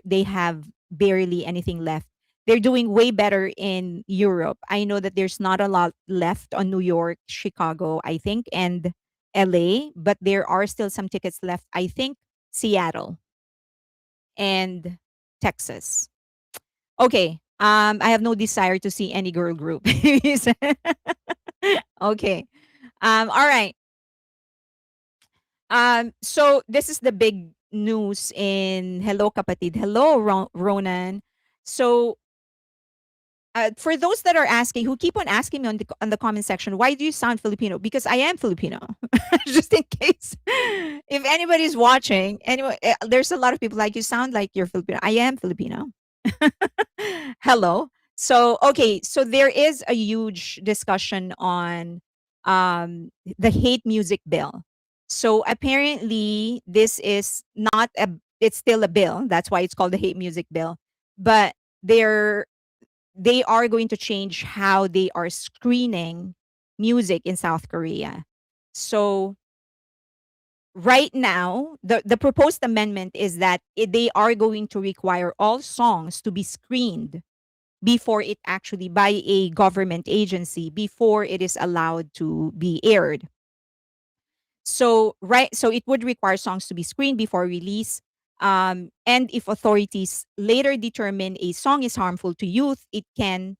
they have barely anything left. They're doing way better in Europe. I know that there's not a lot left on New York, Chicago, I think, and LA, but there are still some tickets left. I think Seattle and Texas. Okay. I have no desire to see any girl group. He said. Okay. All right. So this is the big news in Hello Kapatid. Hello, Ronan. So for those that are asking, who keep on asking me on the comment section, why do you sound Filipino? Because I am Filipino. Just in case, if anybody's watching, anyway, there's a lot of people like you sound like you're Filipino. I am Filipino. Hello. So okay, so there is a huge discussion on the hate music bill. So apparently this is not a it's still a bill. That's why it's called the hate music bill. But they're they are going to change how they are screening music in South Korea. So right now, the proposed amendment is that they are going to require all songs to be screened before it actually by a government agency before it is allowed to be aired. So so it would require songs to be screened before release. And if authorities later determine a song is harmful to youth, it can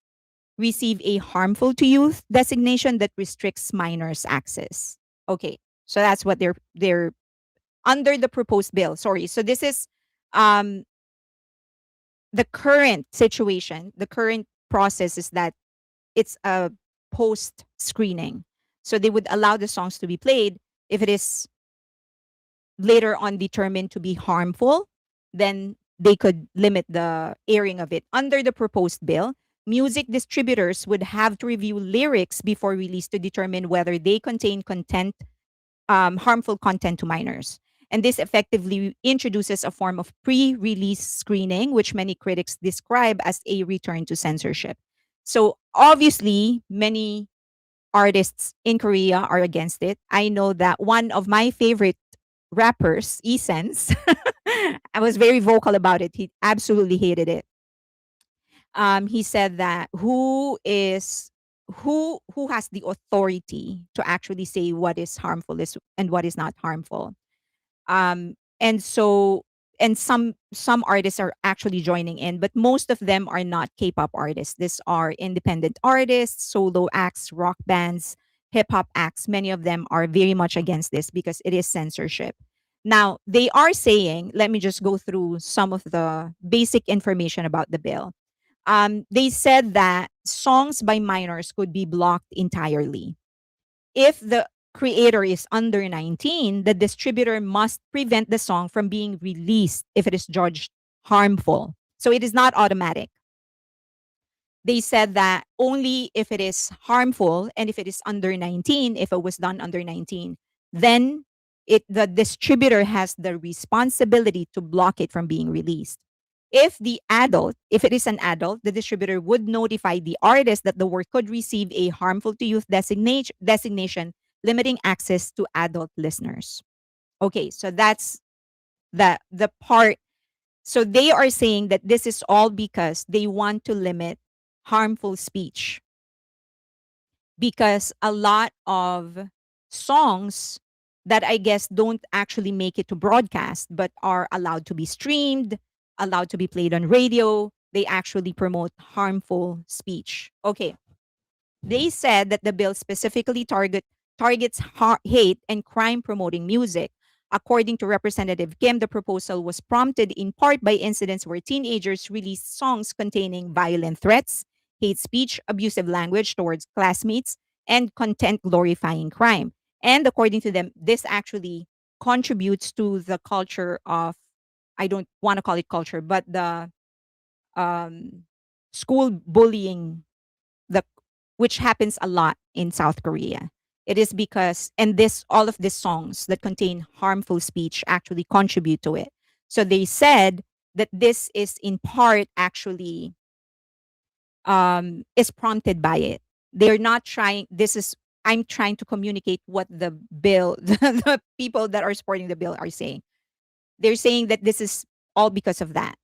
receive a harmful to youth designation that restricts minors' access. Okay, so that's what they're under the proposed bill. Sorry, so this is um, the current situation. The current process is that it's a post screening. So they would allow the songs to be played if it is later on determined to be harmful, then they could limit the airing of it. Under the proposed bill, music distributors would have to review lyrics before release to determine whether they contain harmful content to minors. And this effectively introduces a form of pre release screening, which many critics describe as a return to censorship. So, obviously, many artists in Korea are against it. I know that one of my favorite rappers, Esense, I was very vocal about it. He absolutely hated it. He said that who has the authority to actually say what is harmful and what is not harmful. And so and some artists are actually joining in, but most of them are not K-pop artists. These are independent artists, solo acts, rock bands, hip hop acts. Many of them are very much against this because it is censorship. Now, they are saying, let me just go through some of the basic information about the bill. They said that songs by minors could be blocked entirely. If the creator is under 19, the distributor must prevent the song from being released if it is judged harmful. So it is not automatic. They said that only if it is harmful and if it is under 19, if it was done under 19, then the distributor has the responsibility to block it from being released. If it is an adult, the distributor would notify the artist that the work could receive a harmful to youth designation, limiting access to adult listeners. Okay, so that's the part. So they are saying that this is all because they want to limit harmful speech, because a lot of songs that I guess don't actually make it to broadcast but are allowed to be streamed, allowed to be played on radio, they actually promote harmful speech. Okay. They said that the bill specifically targets hate and crime promoting music. According to Representative Kim, the proposal was prompted in part by incidents where teenagers released songs containing violent threats, hate speech, abusive language towards classmates, and content glorifying crime. And according to them, this actually contributes to the culture of, I don't want to call it culture, but the um, school bullying, the which happens a lot in South Korea. It is because, and this all of these songs that contain harmful speech actually contribute to it. So they said that this is in part actually is prompted by it. They're not trying. This is I'm trying to communicate what the bill, the people that are supporting the bill are saying. They're saying that this is all because of that,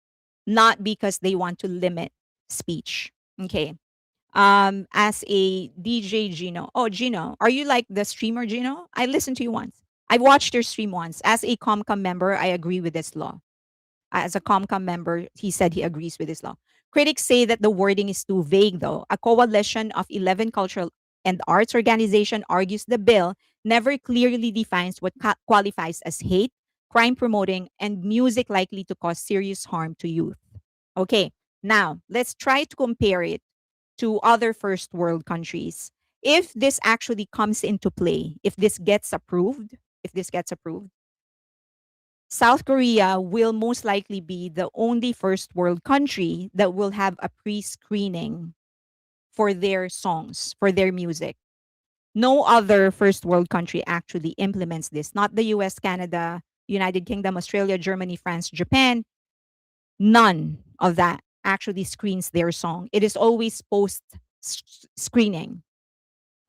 not because they want to limit speech. Okay. As a DJ Gino. Oh, Gino, are you like the streamer Gino? I listened to you once. I watched your stream once. As a Comcom member, I agree with this law. As a Comcom member, he said he agrees with this law. Critics say that the wording is too vague, though. A coalition of 11 cultural and arts organization argues the bill never clearly defines what qualifies as hate, crime promoting, and music likely to cause serious harm to youth. Okay, now let's try to compare it to other first world countries. If this actually comes into play, if this gets approved, South Korea will most likely be the only first world country that will have a pre-screening for their songs, for their music. No other first world country actually implements this. Not the US, Canada, United Kingdom, Australia, Germany, France, Japan. None of that actually screens their song. It is always post screening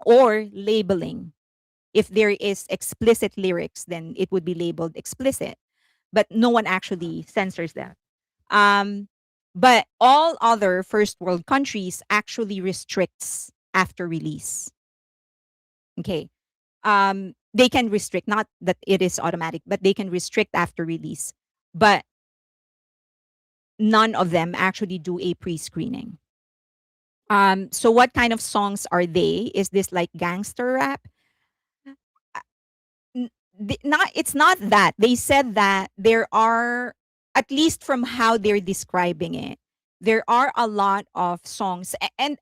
or labeling. If there is explicit lyrics, then it would be labeled explicit, but no one actually censors that. Um, but all other first world countries actually restricts after release. Okay. They can restrict, not that it is automatic, but they can restrict after release. But none of them actually do a pre-screening. So what kind of songs are they? Is this like gangster rap? Not, it's not that. They said that there are, at least from how they're describing it, there are a lot of songs, and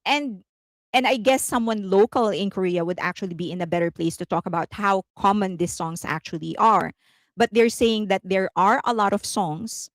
I guess someone local in Korea would actually be in a better place to talk about how common these songs actually are. But they're saying that there are a lot of songs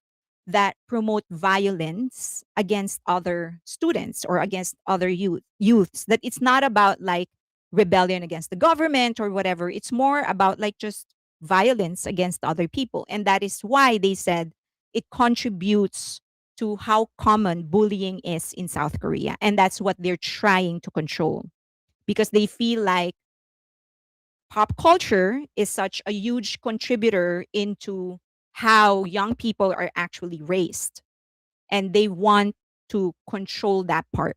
that promote violence against other students or against other youths, that it's not about like rebellion against the government or whatever. It's more about like just violence against other people. And that is why they said it contributes to how common bullying is in South Korea. And that's what they're trying to control, because they feel like pop culture is such a huge contributor into how young people are actually raised. And they want to control that part.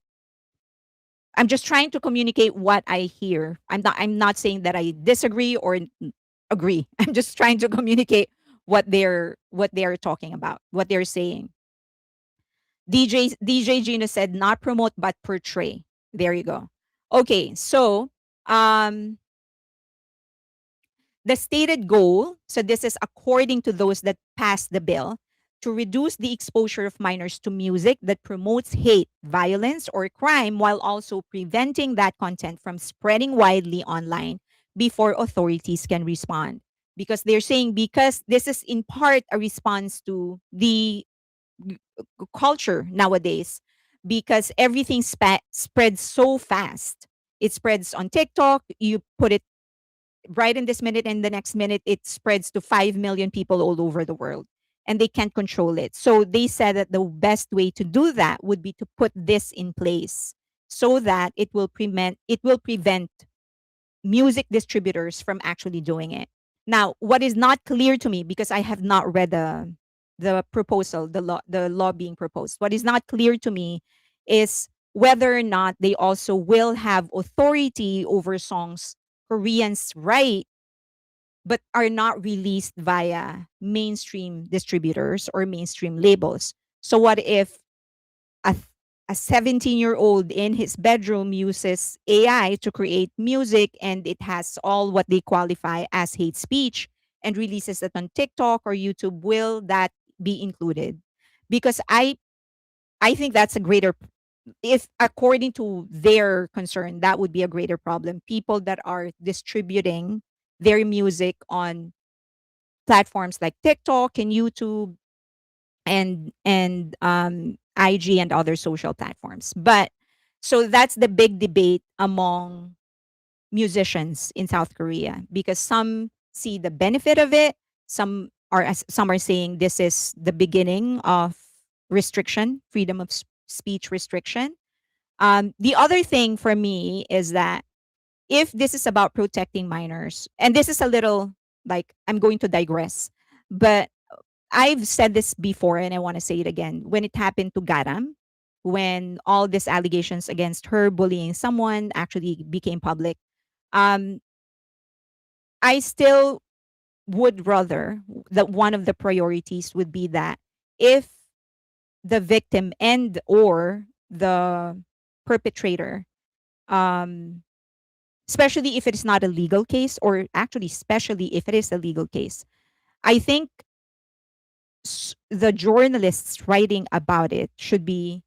I'm just trying to communicate what I hear. I'm not saying that I disagree or agree. I'm just trying to communicate what they're talking about, what they're saying. DJ Gina said not promote but portray. There you go. Okay, so um the stated goal, so this is according to those that passed the bill, to reduce the exposure of minors to music that promotes hate, violence, or crime while also preventing that content from spreading widely online before authorities can respond. Because they're saying, because this is in part a response to the culture nowadays, because everything spreads so fast. It spreads on TikTok, you put it right in this minute, and the next minute it spreads to 5 million people all over the world, and they can't control it. So they said that the best way to do that would be to put this in place so that it will prevent music distributors from actually doing it. Now, what is not clear to me, because I have not read the proposal, the law being proposed, what is not clear to me is whether or not they also will have authority over songs Koreans write but are not released via mainstream distributors or mainstream labels. So what if a a 17-year-old in his bedroom uses AI to create music and it has all what they qualify as hate speech, and releases it on TikTok or YouTube, will that be included? Because I think that's a greater, if according to their concern, that would be a greater problem. People that are distributing their music on platforms like TikTok and YouTube and IG and other social platforms. But so that's the big debate among musicians in South Korea, because some see the benefit of it, some are saying this is the beginning of restriction, freedom of speech restriction. The other thing for me is that if this is about protecting minors, and this is a little, like, I'm going to digress, but I've said this before and I want to say it again. When it happened to Garam, when all these allegations against her bullying someone actually became public, um, I still would rather that one of the priorities would be that if the victim and or the perpetrator, um, especially if it is not a legal case, or actually especially if it is a legal case, I think the journalists writing about it should be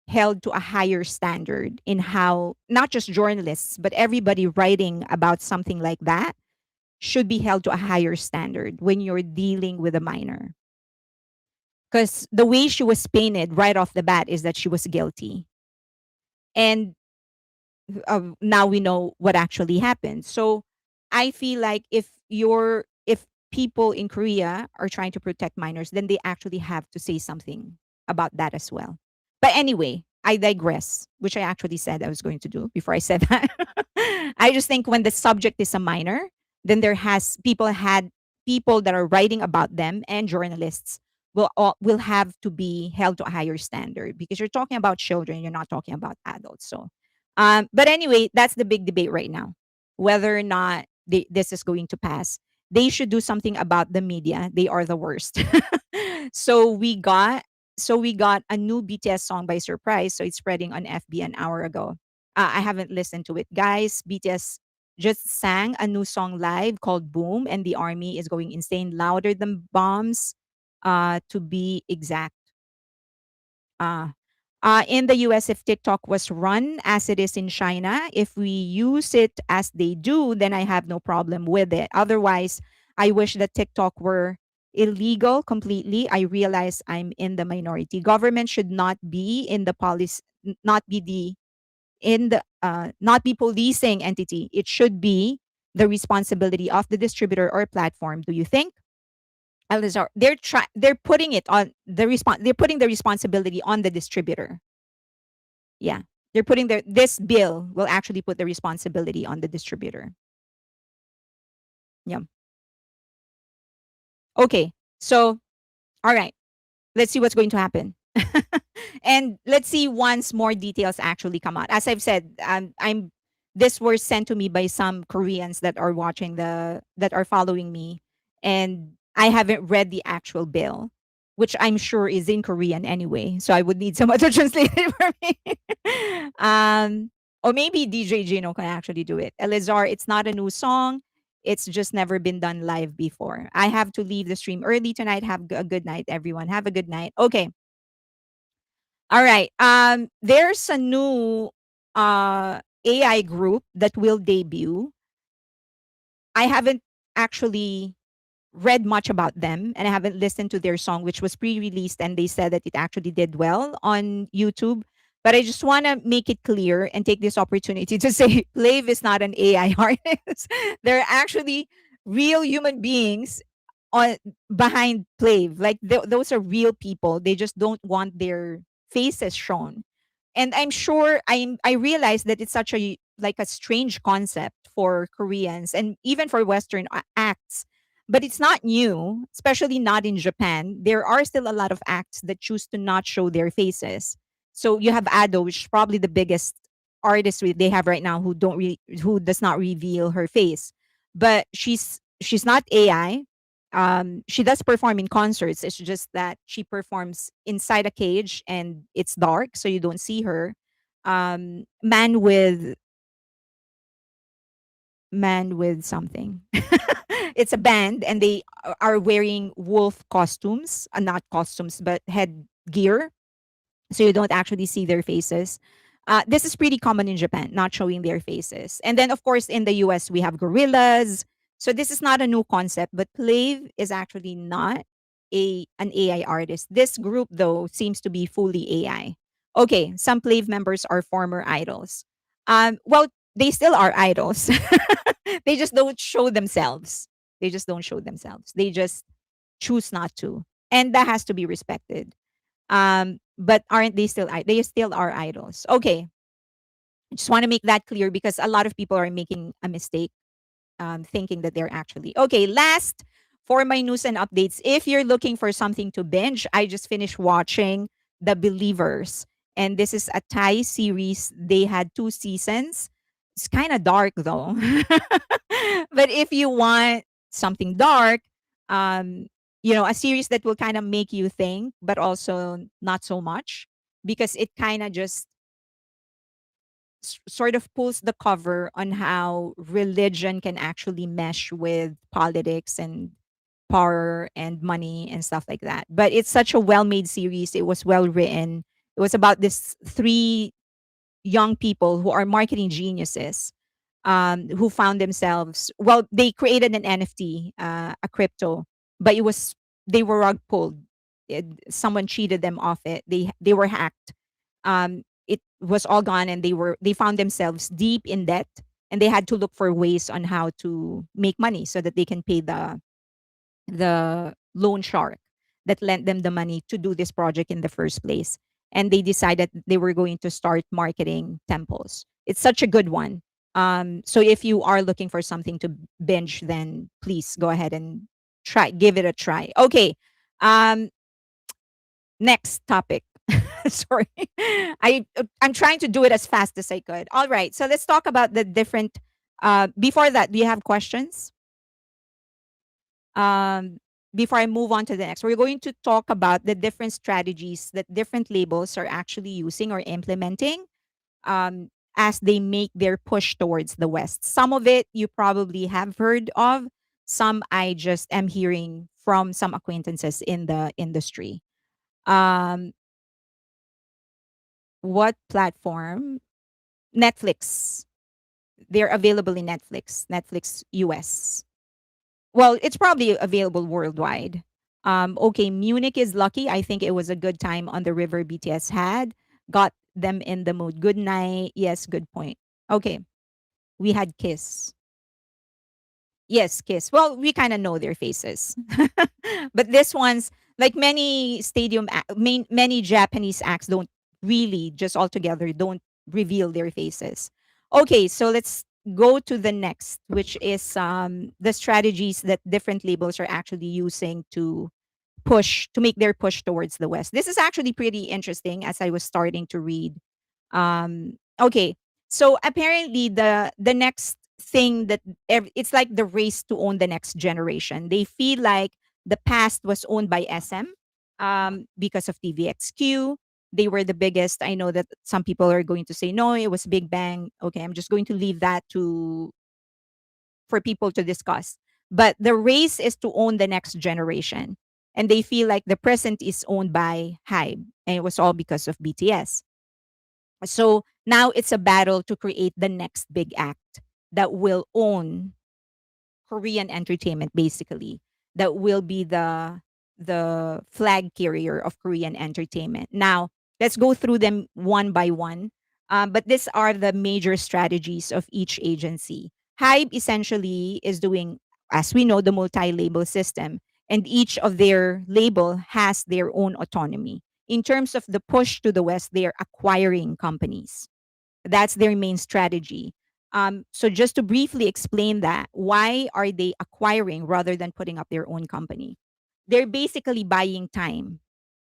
held to a higher standard in how, not just journalists, but everybody writing about something like that should be held to a higher standard when you're dealing with a minor. Because the way she was painted right off the bat is that she was guilty. And now we know what actually happened. So I feel like if people in Korea are trying to protect minors, then they actually have to say something about that as well. But anyway, I digress, which I actually said I was going to do before I said that. I just think when the subject is a minor, then people that are writing about them, and journalists will have to be held to a higher standard, because you're talking about children, you're not talking about adults. So but anyway, that's the big debate right now, whether or not this is going to pass. They should do something about the media. They are the worst. so we got so we got a new BTS song by surprise. So it's spreading on FB an hour ago. I haven't listened to it, guys. BTS just sang a new song live called Boom, and the army is going insane, louder than bombs, to be exact. Uh, in the US, if TikTok was run as it is in China, if we use it as they do, then I have no problem with it. Otherwise, I wish that TikTok were illegal completely. I realize I'm in the minority. Government should not be in the policy, not be the in the not be policing entity. It should be the responsibility of the distributor or platform. Do you think? Elizar, they're putting it on they're putting the responsibility on the distributor. Yeah. They're putting this bill will actually put the responsibility on the distributor. Yeah. Okay. So, all right. Let's see what's going to happen. And let's see once more details actually come out. As I've said, I'm this were sent to me by some Koreans that are that are following me, and I haven't read the actual bill, which I'm sure is in Korean anyway. So I would need someone to translate it for me. Or maybe DJ Gino can actually do it. Elizar, it's not a new song. It's just never been done live before. I have to leave the stream early tonight. Have a good night, everyone. Have a good night. Okay. All right. There's a new AI group that will debut. I haven't actually read much about them, and I haven't listened to their song, which was pre-released, and they said that it actually did well on YouTube. But I just want to make it clear and take this opportunity to say Plave is not an AI artist. They're actually real human beings on behind Plave. Like those are real people. They just don't want their faces shown. And I'm sure I realize that it's such a like a strange concept for Koreans and even for Western acts, but it's not new, especially not in Japan. There are still a lot of acts that choose to not show their faces. So you have Ado, which is probably the biggest artist they have right now who does not reveal her face, but she's not AI. She does perform in concerts. It's just that she performs inside a cage and it's dark, so you don't see her. Man with something. It's a band, and they are wearing wolf costumes, not costumes, but headgear, so you don't actually see their faces. This is pretty common in Japan, not showing their faces. And then, of course, in the US, we have gorillas. So this is not a new concept, but Plave is actually not an AI artist. This group, though, seems to be fully AI. Okay, some Plave members are former idols. Well, they still are idols. They just don't show themselves. They just don't show themselves. They just choose not to. And that has to be respected. But aren't they still they still are idols? Okay, I just want to make that clear because a lot of people are making a mistake, thinking that they're actually okay. Last for my news and updates, if you're looking for something to binge, I just finished watching The Believers, and this is a Thai series. They had 2 seasons. It's kind of dark though, but if you want something dark, um, a series that will kind of make you think, but also not so much, because it kind of just sort of pulls the cover on how religion can actually mesh with politics and power and money and stuff like that. But it's such a well-made series. It was well written. It was about this three young people who are marketing geniuses, who found themselves, well, they created an NFT, a crypto, but they were rug pulled. Someone cheated them off it. They were hacked. It was all gone, and they found themselves deep in debt, and they had to look for ways on how to make money so that they can pay the loan shark that lent them the money to do this project in the first place. And they decided they were going to start marketing temples. It's such a good one. So if you are looking for something to binge, then please go ahead and give it a try. Okay. Um, Next topic. Sorry. I'm trying to do it as fast as I could. All right. So let's talk about the different before that, do you have questions? um, Before I move on to the next, we're going to talk about the different strategies that different labels are actually using or implementing, as they make their push towards the West. Some of it you probably have heard of, some I just am hearing from some acquaintances in the industry. Um, what platform? Netflix. They're available in Netflix US. Well, it's probably available worldwide. Okay, Munich is lucky. I think it was a good time on the river BTS had. Got them in the mood. Good night. Yes, good point. Okay, we had Kiss. Yes, Kiss. Well, we kind of know their faces. But this one's like many many Japanese acts don't really just altogether don't reveal their faces. Okay, so let's go to the next, which is the strategies that different labels are actually using to make their push towards the West. This is actually pretty interesting as I was starting to read. Okay, so apparently the next thing that it's like the race to own the next generation. They feel like the past was owned by SM, because of TVXQ. They were the biggest. I know that some people are going to say no, it was Big Bang. Okay, I'm just going to leave that to for people to discuss. But the race is to own the next generation. And they feel like the present is owned by HYBE. And it was all because of BTS. So now it's a battle to create the next big act that will own Korean entertainment, basically, that will be the flag carrier of Korean entertainment. Now, let's go through them one by one. But these are the major strategies of each agency. HYBE essentially is doing, as we know, the multi-label system, and each of their label has their own autonomy. In terms of the push to the West, they are acquiring companies. That's their main strategy. So just to briefly explain that, why are they acquiring rather than putting up their own company? They're basically buying time.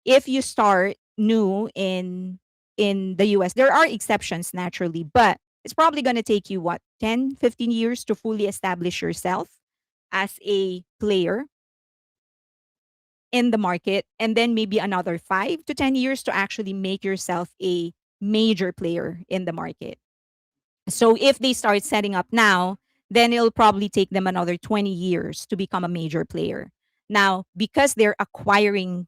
If you start new in the US, there are exceptions naturally, but it's probably going to take you what, 10, 15 years to fully establish yourself as a player in the market, and then maybe another 5 to 10 years to actually make yourself a major player in the market. So if they start setting up now, then it'll probably take them another 20 years to become a major player. Now, because they're acquiring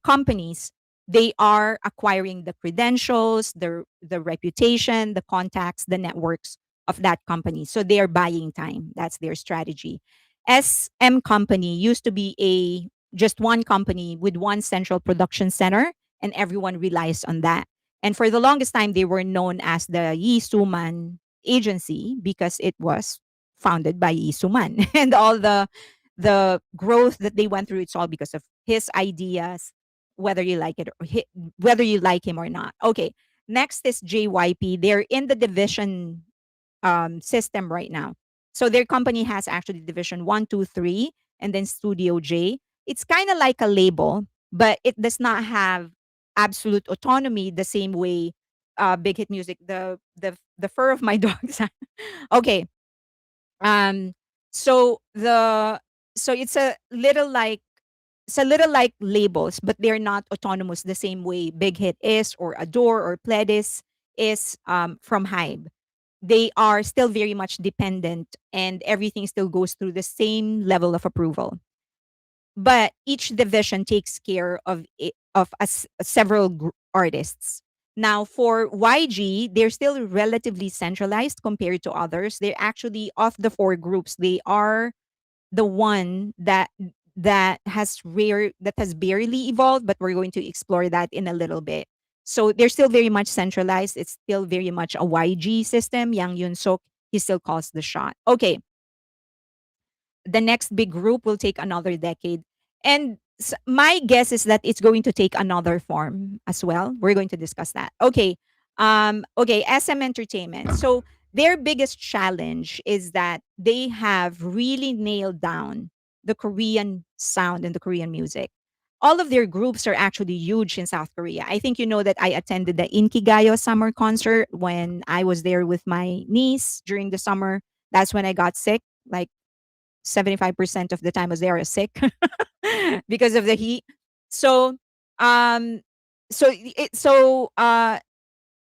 companies, they are acquiring the credentials, the reputation, the contacts, the networks of that company. So they are buying time. That's their strategy. SM company used to be a just one company with one central production center, and everyone relies on that. And for the longest time, they were known as the Yi Suman agency because it was founded by Yi Suman, and all the growth that they went through. It's all because of his ideas, whether you like it or whether you like him or not. Okay, next is JYP. They're in the division system right now. So their company has actually division one, two, three, and then Studio J. It's kind of like a label, but it does not have absolute autonomy the same way Big Hit Music. The fur of my dogs. Okay. Um. So the so it's a little like labels, but they're not autonomous the same way Big Hit is, or Adore, or Pledis is from HYBE. They are still very much dependent, and everything still goes through the same level of approval. But each division takes care of several artists. Now, for YG, they're still relatively centralized compared to others. They're actually, of the four groups, they are the one that has barely evolved, but we're going to explore that in a little bit. So they're still very much centralized. It's still very much a YG system. Yang Yun Sok, he still calls the shot. Okay, the next big group will take another decade. And my guess is that it's going to take another form as well. We're going to discuss that. Okay. Okay, SM Entertainment. So their biggest challenge is that they have really nailed down the Korean sound and the Korean music. All of their groups are actually huge in South Korea. I think you know that I attended the Inkigayo summer concert when I was there with my niece during the summer. That's when I got sick. Like 75% of the time was there sick because of the heat. So, um, so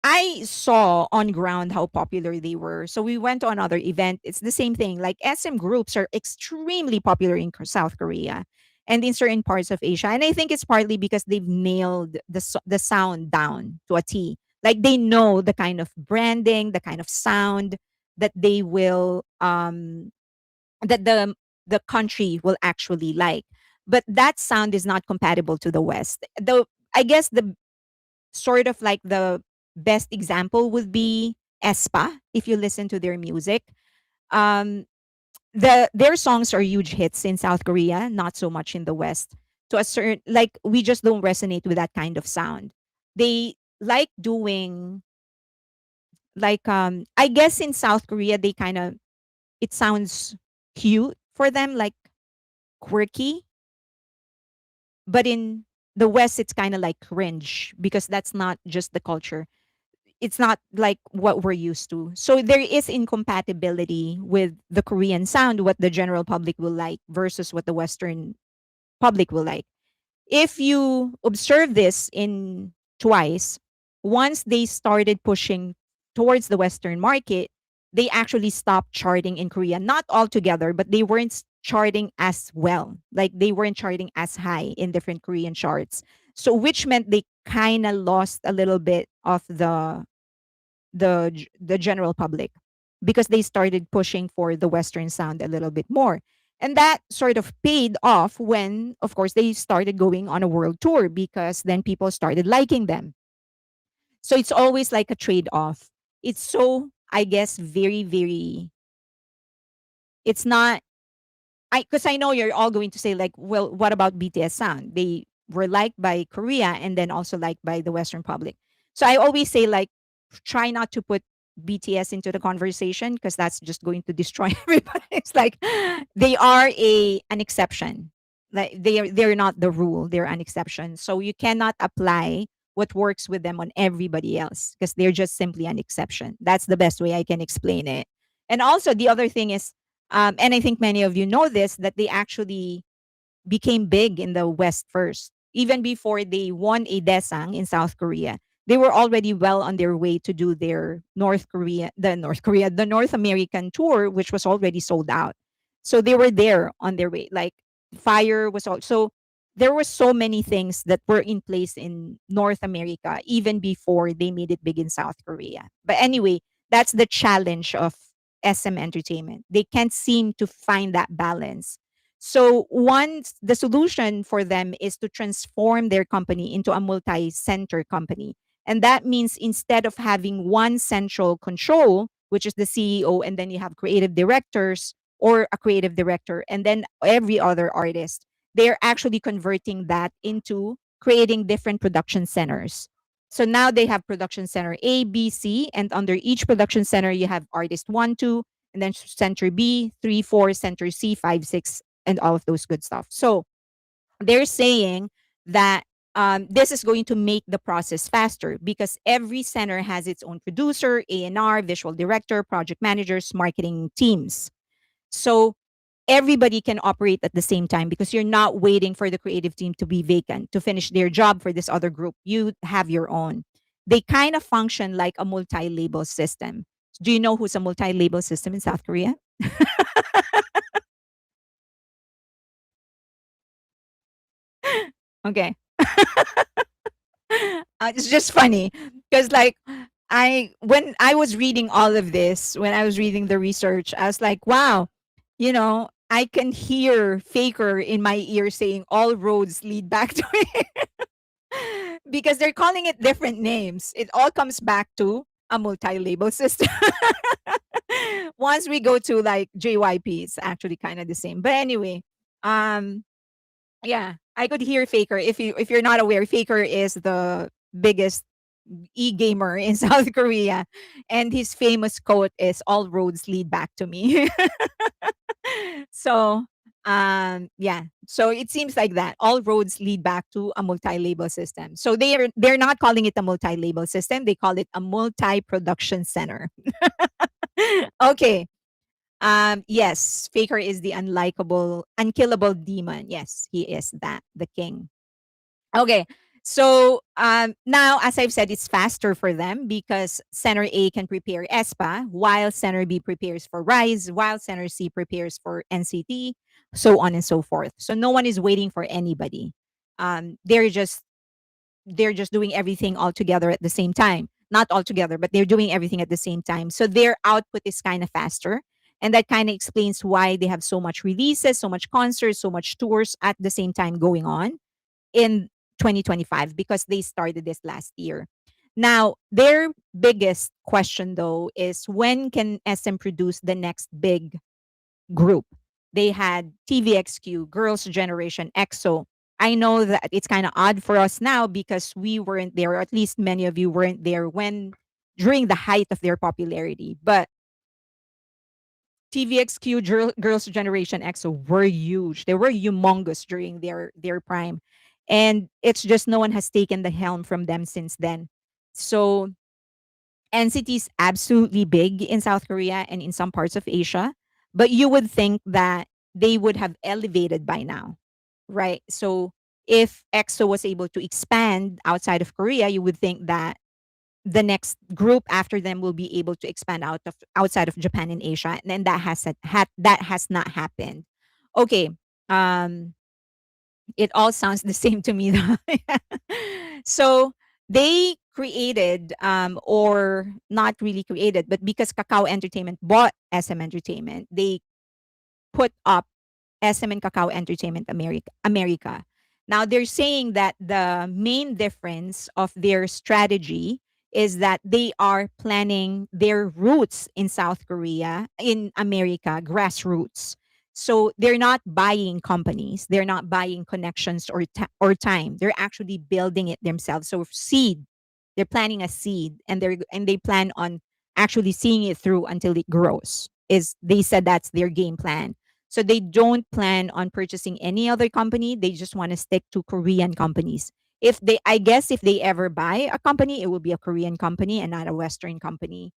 I saw on ground how popular they were. So we went to another event. It's the same thing. Like SM groups are extremely popular in South Korea and in certain parts of Asia. And I think it's partly because they've nailed the sound down to a T. Like they know the kind of branding, the kind of sound that they will that the country will actually like. But that sound is not compatible to the West. The I guess the sort of like the best example would be aespa. If you listen to their music, um, their songs are huge hits in South Korea, not so much in the West. To a certain, like, we just don't resonate with that kind of sound. They like doing, like, I guess in South Korea they kind of, it sounds cute for them, like quirky, but in the West it's kind of like cringe because that's not just the culture. It's not like what we're used to. So there is incompatibility with the Korean sound, what the general public will like versus what the Western public will like. If you observe this in Twice, once they started pushing towards the Western market, they actually stopped charting in Korea. Not altogether, but they weren't charting as well. Like they weren't charting as high in different Korean charts. So which meant they kind of lost a little bit of the general public because they started pushing for the Western sound a little bit more. And that sort of paid off when, of course, they started going on a world tour because then people started liking them. So it's always like a trade off. It's so, I guess, very, very, it's not, because I know you're all going to say, like, well, what about BTS sound? They were liked by Korea and then also liked by the Western public. So I always say, like, try not to put BTS into the conversation because that's just going to destroy everybody. It's like they are an exception. Like they're not the rule. They're an exception. So you cannot apply what works with them on everybody else because they're just simply an exception. That's the best way I can explain it. And also the other thing is, and I think many of you know this, that they actually became big in the West first, even before they won a Daesang in South Korea. they were already well on their way to do their the North American tour, which was already sold out. So they were there on their way. Like fire was all so there were so many things that were in place in North America even before they made it big in South Korea. But anyway, that's the challenge of SM Entertainment. They can't seem to find that balance. So once the solution for them is to transform their company into a multi-center company. And that means instead of having one central control, which is the CEO, and then you have creative directors or a creative director, and then every other artist, they're actually converting that into creating different production centers. So now they have production center A, B, C, and under each production center, you have artist one, two, and then center B, three, four, center C, five, six, and all of those good stuff. So they're saying that this is going to make the process faster because every center has its own producer, A&R, visual director, project managers, marketing teams. So everybody can operate at the same time because you're not waiting for the creative team to be vacant to finish their job for this other group. You have your own. They kind of function like a multi-label system. Do you know who's a multi-label system in South Korea? Okay. It's just funny because like I when I was reading all of this, when I was reading the research, I was like, wow, I can hear Faker in my ear saying all roads lead back to it because they're calling it different names. It all comes back to a multi-label system. Once we go to like JYP, it's actually kind of the same. But anyway, um yeah, I could hear Faker. If you're not aware, Faker is the biggest e-gamer in South Korea, and his famous quote is "All roads lead back to me." So, yeah. So it seems like that all roads lead back to a multi-label system. So they're not calling it a multi-label system. They call it a multi-production center. Okay. Yes, Faker is the unlikable, unkillable demon. Yes, he is that, the king. Okay. So now, as I've said, it's faster for them because Center A can prepare ESPA, while Center B prepares for Rise, while Center C prepares for NCT, so on and so forth. So no one is waiting for anybody. They're just doing everything all together at the same time. Not all together, but they're doing everything at the same time. So their output is kind of faster. And that kind of explains why they have so much releases, so much concerts, so much tours at the same time going on in 2025 because they started this last year. Now, their biggest question though is when can SM produce the next big group? They had TVXQ, Girls' Generation, EXO. I know that it's kind of odd for us now because we weren't there, or at least many of you weren't there when during the height of their popularity. But TVXQ, Girls' Generation, EXO were huge. They were humongous during their prime, and it's just no one has taken the helm from them since then. So NCT is absolutely big in South Korea and in some parts of Asia, but you would think that they would have elevated by now, right? So if EXO was able to expand outside of Korea, you would think that the next group after them will be able to expand outside of Japan and Asia, and then that has not happened. Okay, um, it all sounds the same to me. Though. So they created, or not really created, but because Kakao Entertainment bought SM Entertainment, they put up SM and Kakao Entertainment America. Now they're saying that the main difference of their strategy is that they are planning their roots in South Korea, in America, grassroots. So they're not buying companies, they're not buying connections or time. They're actually building it themselves. So seed, they're planting a seed, and they plan on actually seeing it through until it grows. Is They said that's their game plan. So they don't plan on purchasing any other company. They just want to stick to Korean companies. I guess if they ever buy a company, it will be a Korean company and not a Western company.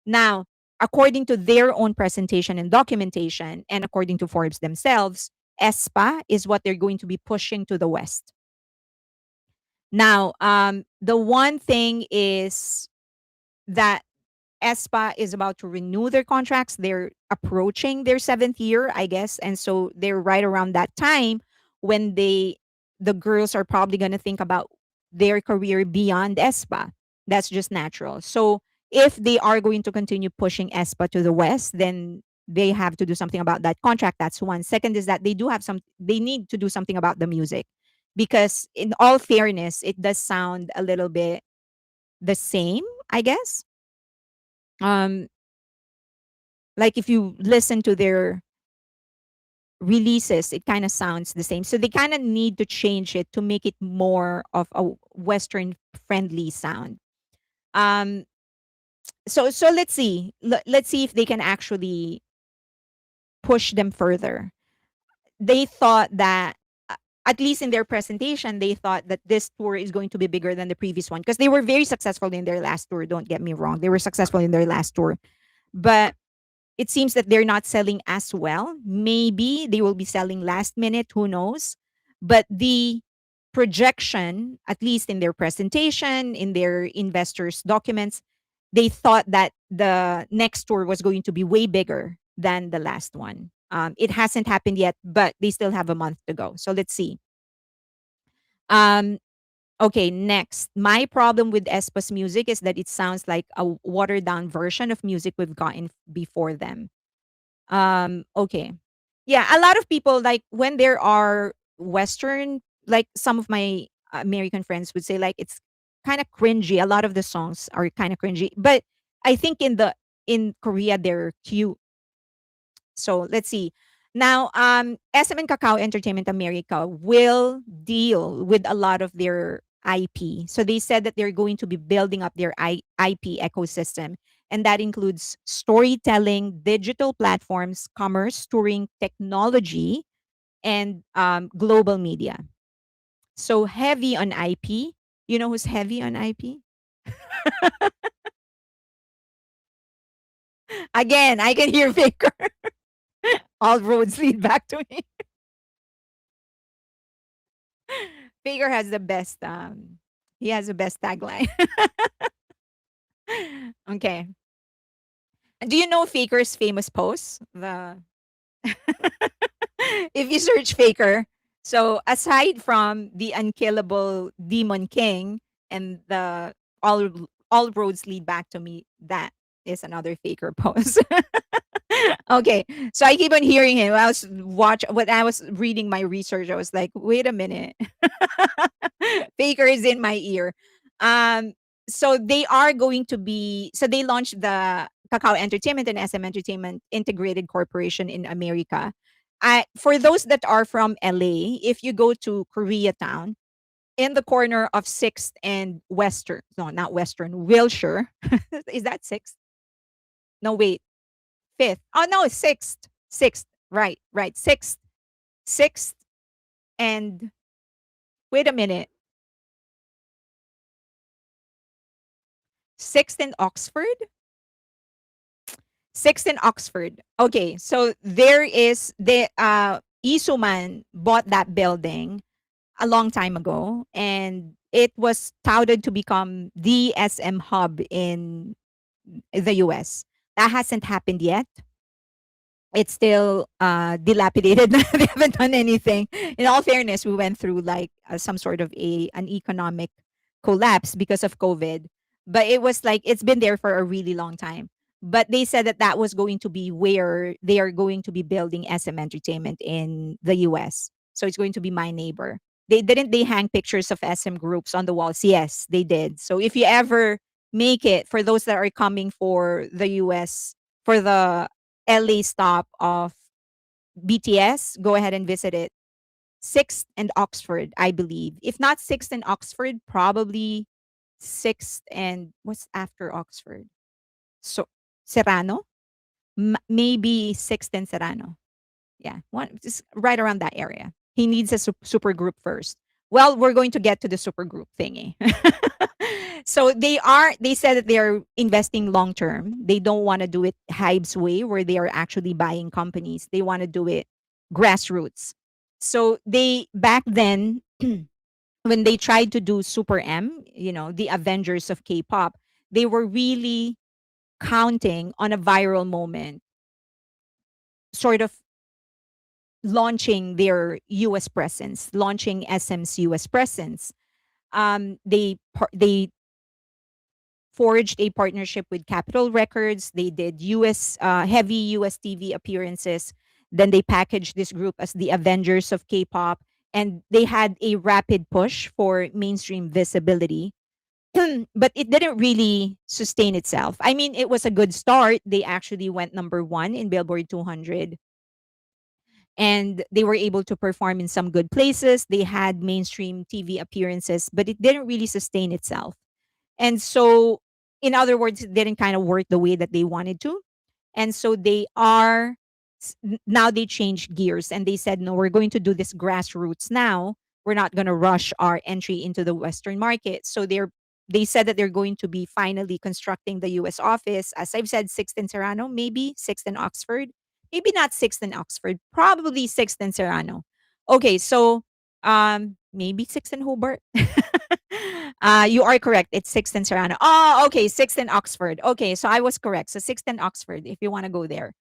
Now, according to their own presentation and documentation, and according to Forbes themselves, ESPA is what they're going to be pushing to the West. Now, the one thing is that aespa is about to renew their contracts. They're approaching their seventh year, I guess, and so they're right around that time when the girls are probably going to think about their career beyond aespa. That's just natural. So if they are going to continue pushing aespa to the west, then they have to do something about that contract. That's one. Second is that they need to do something about the music, because in all fairness, it does sound a little bit the same, I guess. um like if you listen to their releases, it kind of sounds the same. So they kind of need to change it to make it more of a Western friendly sound. Um, so let's see. Let's see if they can actually push them further. They thought that, at least in their presentation, they thought that this tour is going to be bigger than the previous one, because they were very successful in their last tour. Don't get me wrong, they were successful in their last tour, but it seems that they're not selling as well. Maybe they will be selling last minute, who knows? But the projection, at least in their presentation, in their investors' documents, they thought that the next tour was going to be way bigger than the last one. It hasn't happened yet, but they still have a month to go. So let's see. Um, okay, next. My problem with aespa's music is that it sounds like a watered down version of music we've gotten before them. Okay. Yeah, a lot of people, like, when there are Western, like some of my American friends would say, like, it's kind of cringy. A lot of the songs are kind of cringy. But I think in Korea they're cute. So let's see. Now, SM and Kakao Entertainment America will deal with a lot of their IP. So they said that they're going to be building up their IP ecosystem. And that includes storytelling, digital platforms, commerce, touring, technology, and global media. So heavy on IP. You know who's heavy on IP? Again, I can hear Faker. All roads lead back to me. Faker has the best he has the best tagline. Okay. Do you know Faker's famous post? The if you search Faker, so aside from the unkillable Demon King and the all all roads lead back to me, that is another Faker post. Okay. So I keep on hearing him. When I was reading my research, I was like, wait a minute. Faker is in my ear. Um, so they are going to be, so they launched the Kakao Entertainment and SM Entertainment Integrated Corporation in America. For those that are from LA, if you go to Koreatown, in the corner of 6th and Western, no, not Western, Wilshire. Is that 6th? No, wait, 5th. Oh, no, it's 6th. 6th. Right, right. 6th. 6th and, wait a minute, 6th and Oxford? 6th and Oxford. Okay, so there is the Isuman bought that building a long time ago, and it was touted to become the SM hub in the US. That hasn't happened yet. It's still dilapidated. They haven't done anything. In all fairness, we went through like some sort of an economic collapse because of COVID, but it was like it's been there for a really long time. But they said that that was going to be where they are going to be building SM Entertainment in the US. So it's going to be my neighbor. They hang pictures of SM groups on the walls? Yes, they did. So if you ever make it, for those that are coming for the US, for the LA stop of BTS, go ahead and visit it. 6th and Oxford, I believe. If not 6th and Oxford, probably 6th and what's after Oxford? So Serrano? Maybe 6th and Serrano. Yeah, one just right around that area. He needs a super group first. Well, we're going to get to the super group thingy. So they said that they are investing long term. They don't want to do it HYBE's way where they are actually buying companies. They want to do it grassroots. So they back then when they tried to do Super M, the Avengers of K-pop, they were really counting on a viral moment, sort of launching their US presence, launching SM's US presence. They forged a partnership with Capitol Records. They did heavy US TV appearances. Then they packaged this group as the Avengers of K-pop, and they had a rapid push for mainstream visibility. But it didn't really sustain itself. I mean, it was a good start. They actually went number 1 in Billboard 200, and they were able to perform in some good places. They had mainstream TV appearances, but it didn't really sustain itself. And so, in other words, it didn't kind of work the way that they wanted to. And so now they changed gears and they said, no, we're going to do this grassroots now. We're not going to rush our entry into the Western market. So they said that they're going to be finally constructing the US office. As I've said, 6th and Serrano, maybe 6th and Oxford. Maybe not 6th and Oxford, probably 6th and Serrano. Okay, so maybe 6th and Hobart. You are correct. It's 6th and Serrano. Oh, okay, 6th and Oxford. Okay, so I was correct. So 6th and Oxford, if you want to go there.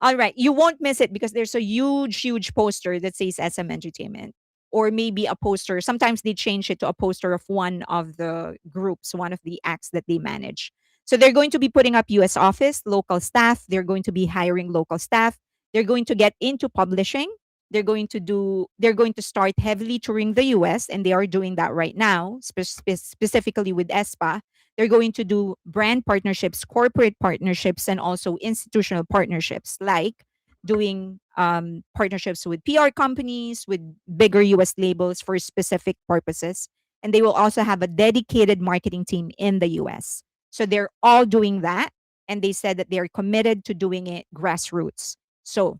All right, you won't miss it because there's a huge, huge poster that says SM Entertainment, or maybe a poster. Sometimes they change it to a poster of one of the groups, one of the acts that they manage. So they're going to be putting up US office, local staff. They're going to be hiring local staff. They're going to get into publishing. They're going to start heavily touring the US, and they are doing that right now, specifically with ESPA. They're going to do brand partnerships, corporate partnerships, and also institutional partnerships, like doing partnerships with PR companies, with bigger US labels for specific purposes. And they will also have a dedicated marketing team in the US. So they're all doing that. And they said that they're committed to doing it grassroots. So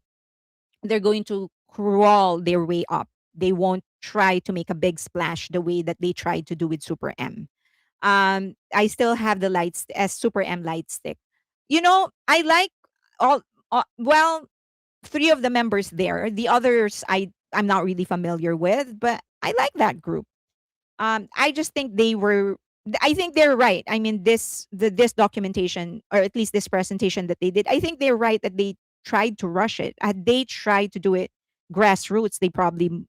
they're going to crawl their way up. They won't try to make a big splash the way that they tried to do with Super M. I still have the lights as Super M light stick. I like well, three of the members there. The others I'm not really familiar with, but I like that group. I just think I think they're right. I mean, this documentation, or at least this presentation that they did, I think they're right that they tried to rush it. Had they tried to do it grassroots, they probably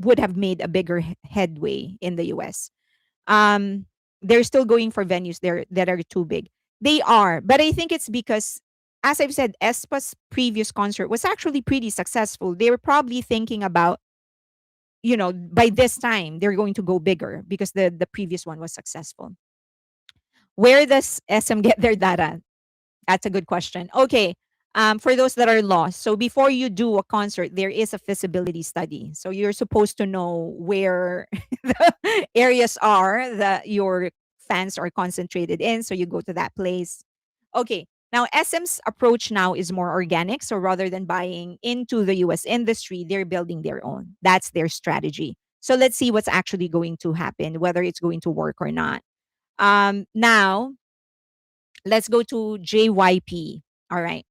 would have made a bigger headway in the US. um they're still going for venues there that are too big. They are, but I think it's because, as I've said, Espa's previous concert was actually pretty successful. They were probably thinking about, by this time they're going to go bigger because the previous one was successful. Where does SM get their data? That's a good question. Okay. For those that are lost, so before you do a concert, there is a feasibility study. So you're supposed to know where the areas are that your fans are concentrated in. So you go to that place. Okay. Now, SM's approach now is more organic. So rather than buying into the US industry, they're building their own. That's their strategy. So let's see what's actually going to happen, whether it's going to work or not. Now, let's go to JYP. All right.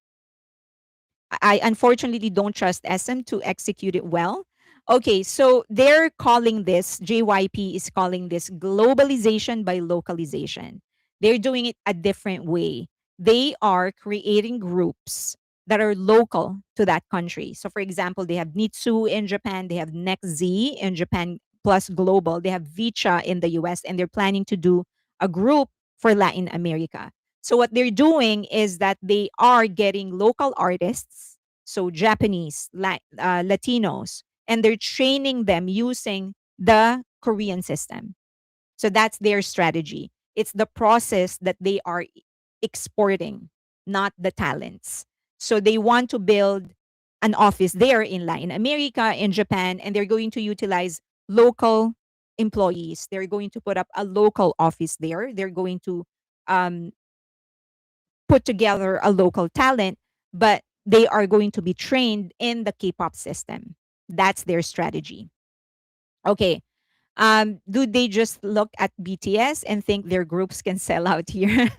I unfortunately don't trust SM to execute it well. Okay, so they're calling this, JYP is calling this globalization by localization. They're doing it a different way. They are creating groups that are local to that country. So, for example, they have Nitsu in Japan, they have Next Z in Japan, plus global. They have Vicha in the US, and they're planning to do a group for Latin America. So what they're doing is that they are getting local artists, so Japanese, Latinos, and they're training them using the Korean system. So that's their strategy. It's the process that they are exporting, not the talents. So they want to build an office there in Latin America, in Japan, and they're going to utilize local employees. They're going to put up a local office there. They're going to um, put together a local talent, but they are going to be trained in the K-pop system. That's their strategy. Okay. Do they just look at BTS and think their groups can sell out here?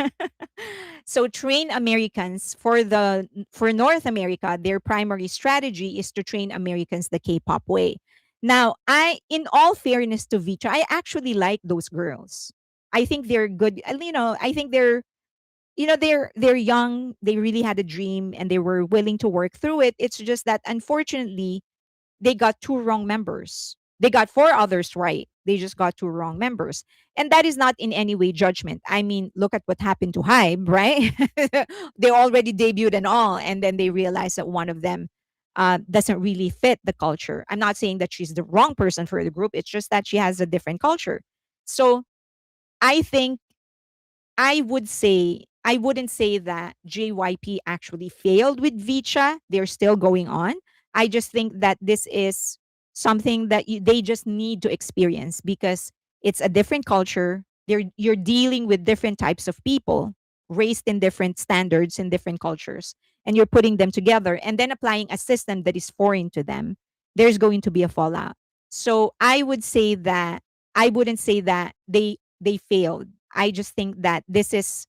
So train Americans for North America, their primary strategy is to train Americans the K-pop way. Now, in all fairness to Vicha, I actually like those girls. I think they're good. I think they're young. They really had a dream and they were willing to work through it. It's just that unfortunately, they got two wrong members. They got four others right. They just got two wrong members. And that is not in any way judgment. I mean, look at what happened to HYBE, right? They already debuted and all, and then they realized that one of them doesn't really fit the culture. I'm not saying that she's the wrong person for the group. It's just that she has a different culture. So I think I wouldn't say that JYP actually failed with Vicha. They're still going on. I just think that this is something that they just need to experience because it's a different culture. You're dealing with different types of people raised in different standards in different cultures, and you're putting them together and then applying a system that is foreign to them. There's going to be a fallout. So I wouldn't say that they failed. I just think that this is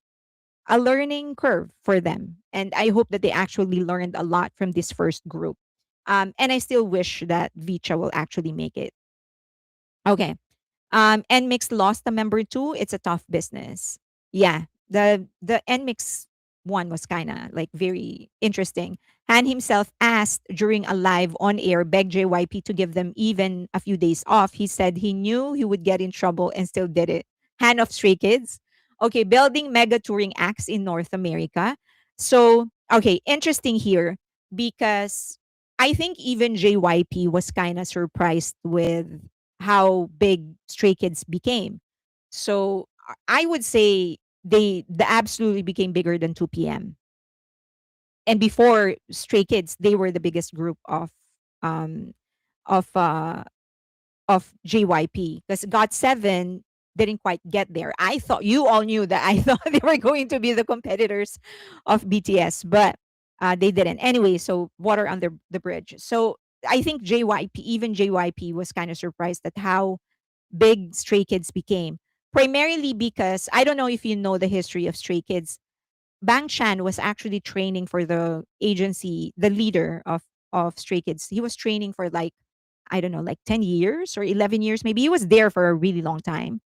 a learning curve for them. And I hope that they actually learned a lot from this first group. And I still wish that Vicha will actually make it. Okay. NMIX lost a member too. It's a tough business. Yeah, the NMIX one was kind of like very interesting. Han himself asked during a live on air, begged JYP to give them even a few days off. He said he knew he would get in trouble and still did it. Han of Stray Kids. Okay, building mega touring acts in North America. So, okay, interesting here because I think even JYP was kind of surprised with how big Stray Kids became. So I would say they absolutely became bigger than 2 p.m. And before Stray Kids, they were the biggest group um of uh of JYP because GOT7 didn't quite get there. I thought you all knew that I thought they were going to be the competitors of BTS, but they didn't. Anyway, so water under the bridge. So I think even JYP was kind of surprised at how big Stray Kids became. Primarily because I don't know if you know the history of Stray Kids. Bang Chan was actually training for the agency, the leader of Stray Kids. He was training for like I don't know, like 10 years or 11 years maybe. He was there for a really long time.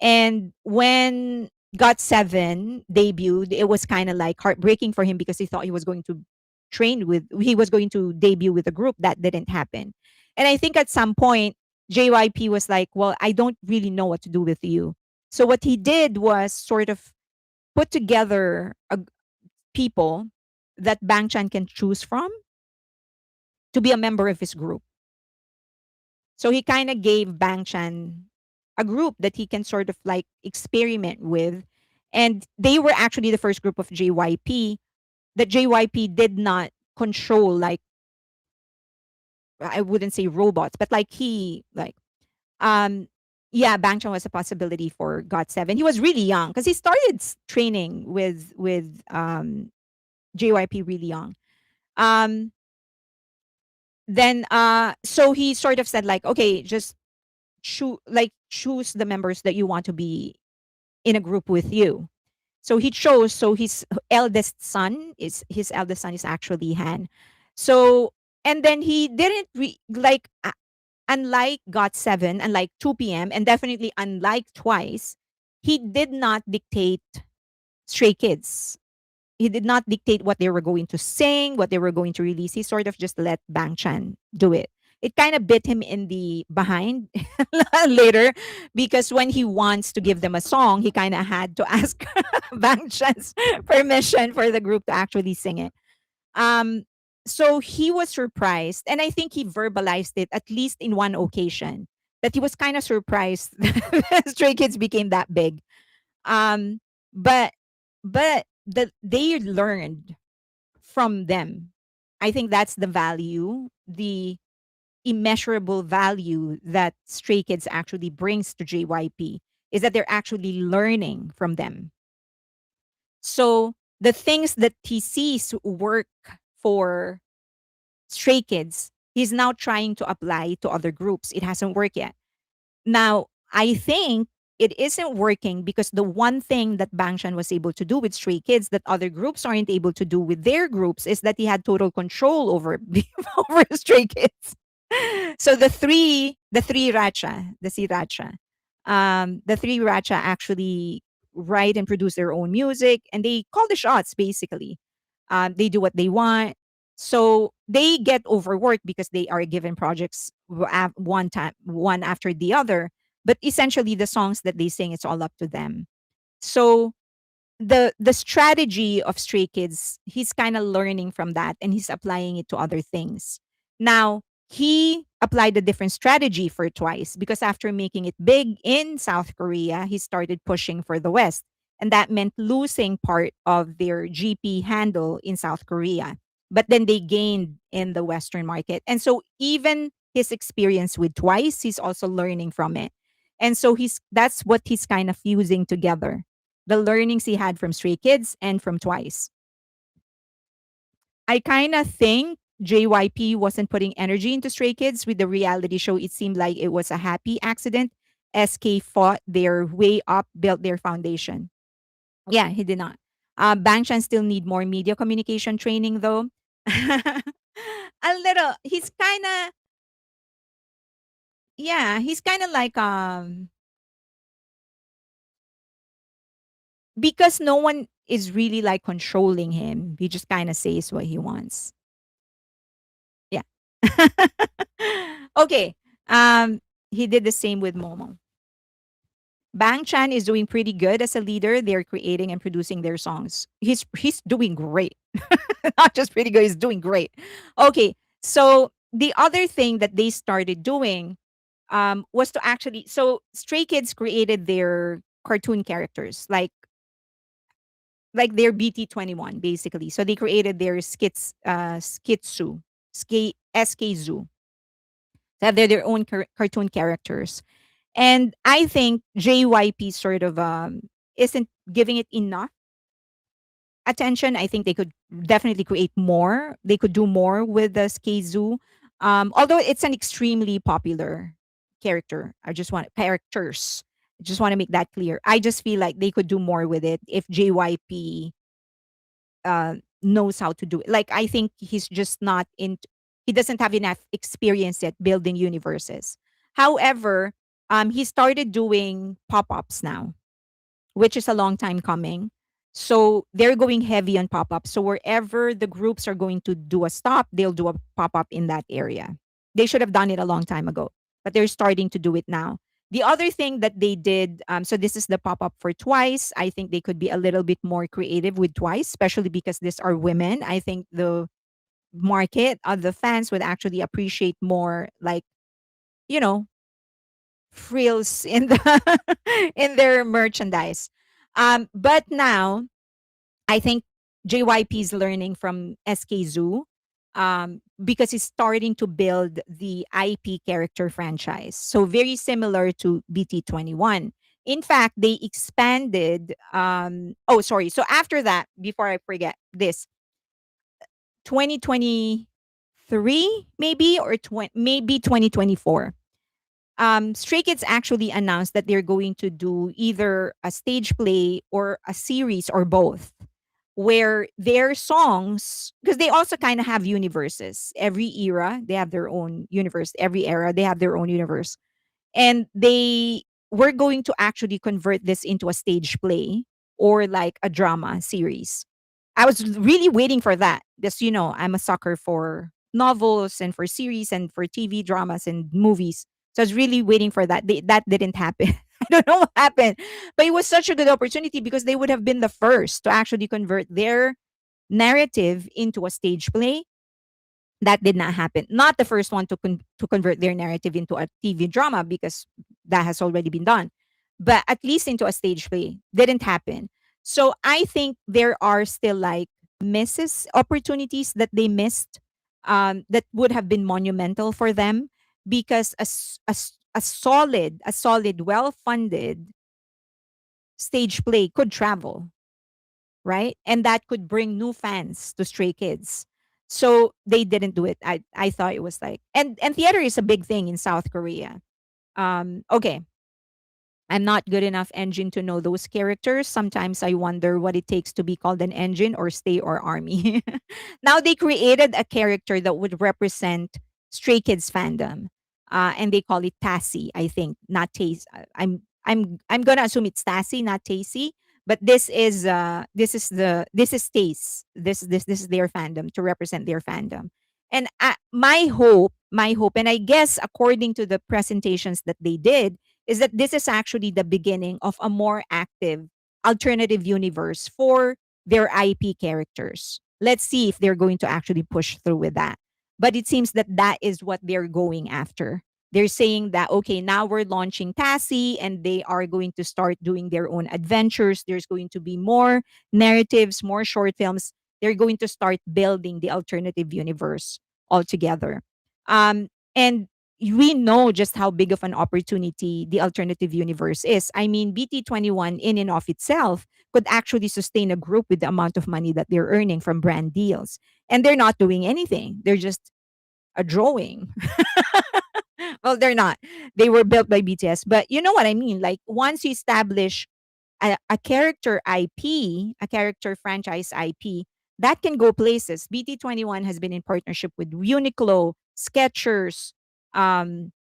And when GOT7 debuted, it was kind of like heartbreaking for him because he thought he was going to debut with a group that didn't happen. And I think at some point JYP was like, "Well, I don't really know what to do with you." So what he did was sort of put together people that Bang Chan can choose from to be a member of his group. So he kind of gave Bang Chan a group that he can sort of like experiment with. And they were actually the first group of JYP that JYP did not control, like, I wouldn't say robots, but like um, yeah, Bang Chan was a possibility for GOT7. He was really young because he started training with JYP really young. Um, then so he sort of said like, okay, just choose the members that you want to be in a group with you. So he chose. So his eldest son is actually Han. So and then he didn't unlike GOT7, unlike 2 p.m. and definitely unlike Twice, he did not dictate Stray Kids. He did not dictate what they were going to sing, what they were going to release. He sort of just let Bang Chan do it. It kind of bit him in the behind later because when he wants to give them a song, he kind of had to ask Bang Chan's permission for the group to actually sing it. Um, so he was surprised, and I think he verbalized it at least in one occasion that he was kind of surprised that Stray Kids became that big. Um, but they learned from them. I think that's the value, the immeasurable value that Stray Kids actually brings to JYP is that they're actually learning from them. So the things that he sees work for Stray Kids, he's now trying to apply to other groups. It hasn't worked yet. Now, I think it isn't working because the one thing that Bangshan was able to do with Stray Kids that other groups aren't able to do with their groups is that he had total control over over Stray Kids. So the three Racha, the Sriracha, the three Racha actually write and produce their own music, and they call the shots basically. They do what they want. So they get overworked because they are given projects one time, one after the other. But essentially, the songs that they sing, it's all up to them. So the strategy of Stray Kids, he's kind of learning from that and he's applying it to other things. Now, he applied a different strategy for Twice because after making it big in South Korea, he started pushing for the West. And that meant losing part of their GP handle in South Korea. But then they gained in the Western market. And so even his experience with Twice, he's also learning from it. And so that's what he's kind of fusing together, the learnings he had from Stray Kids and from Twice. I kind of think JYP wasn't putting energy into Stray Kids with the reality show. It seemed like it was a happy accident. SK fought their way up, built their foundation. Yeah, he did not. Bangchan still need more media communication training though. A little. He's kind of, yeah, he's kind of like because no one is really like controlling him. He just kind of says what he wants. Yeah. Okay. Um, he did the same with Momo. Bang Chan is doing pretty good as a leader. They're creating and producing their songs. He's doing great. Not just pretty good, he's doing great. Okay. So the other thing that they started doing was to actually, so Stray Kids created their cartoon characters like their BT21 basically. So they created their skitsu, SK Zoo. They have their own cartoon characters. And I think JYP sort of isn't giving it enough attention. I think they could definitely create more. They could do more with the SK Zoo. Although it's an extremely popular character. I just want to make that clear. I just feel like they could do more with it if JYP knows how to do it. Like I think he's just not in. He doesn't have enough experience yet building universes. However, he started doing pop ups now, which is a long time coming. So they're going heavy on pop ups. So wherever the groups are going to do a stop, they'll do a pop up in that area. They should have done it a long time ago, but they're starting to do it now. The other thing that they did, so this is the pop up for Twice. I think they could be a little bit more creative with Twice, especially because these are women. I think the market, the fans would actually appreciate more, like, you know, frills in the in their merchandise. But now I think JYP is learning from SK Zoo because he's starting to build the IP character franchise. So very similar to BT21. In fact, they expanded. Oh, sorry. So after that, before I forget this, 2023 maybe or maybe 2024. Stray Kids actually announced that they're going to do either a stage play or a series or both, where their songs, because they also kind of have universes. Every era, they have their own universe. Every era, they have their own universe. And they were going to actually convert this into a stage play or like a drama series. I was really waiting for that because, I'm a sucker for novels and for series and for TV dramas and movies. So I was really waiting for that. That didn't happen. I don't know what happened, but it was such a good opportunity because they would have been the first to actually convert their narrative into a stage play. That did not happen. Not the first one to convert their narrative into a TV drama because that has already been done, but at least into a stage play didn't happen. So I think there are still like misses opportunities that they missed, that would have been monumental for them because a solid, well funded stage play could travel, right? And that could bring new fans to Stray Kids. So they didn't do it. I thought it was like, and theater is a big thing in South Korea. Okay, I'm not good enough engine to know those characters. Sometimes I wonder what it takes to be called an engine or stay or army. Now they created a character that would represent Stray Kids fandom, and they call it Tassie, I think, not Taste. I'm gonna assume it's Tassie, not Tassie. But this is Taste. This is their fandom to represent their fandom. And my hope, and I guess according to the presentations that they did, is that this is actually the beginning of a more active alternative universe for their IP characters. Let's see if they're going to actually push through with that. But it seems that that is what they're going after. They're saying that, okay, now we're launching Tassie and they are going to start doing their own adventures. There's going to be more narratives, more short films. They're going to start building the alternative universe altogether. And we know just how big of an opportunity the alternative universe is. I mean, BT21 in and of itself could actually sustain a group with the amount of money that they're earning from brand deals. And they're not doing anything. They're just a drawing. Well, they're not. They were built by BTS. But you know what I mean? Like once you establish a character IP, a character franchise IP, that can go places. BT21 has been in partnership with Uniqlo, Skechers, um,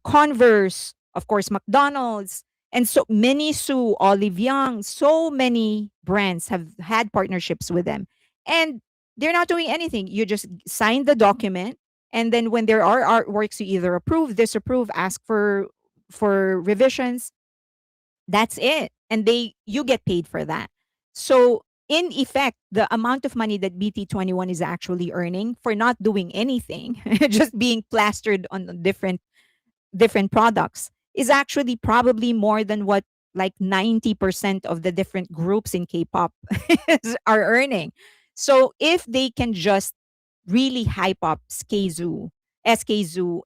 Converse, of course, McDonald's, and so Miniso, Olive Young, so many brands have had partnerships with them. And they're not doing anything. You just sign the document, and then when there are artworks, you either approve, disapprove, ask for revisions. That's it. And you get paid for that. So in effect, the amount of money that BT21 is actually earning for not doing anything, just being plastered on different products is actually probably more than what like 90% of the different groups in K-pop are earning. So if they can just really hype up SK Zoo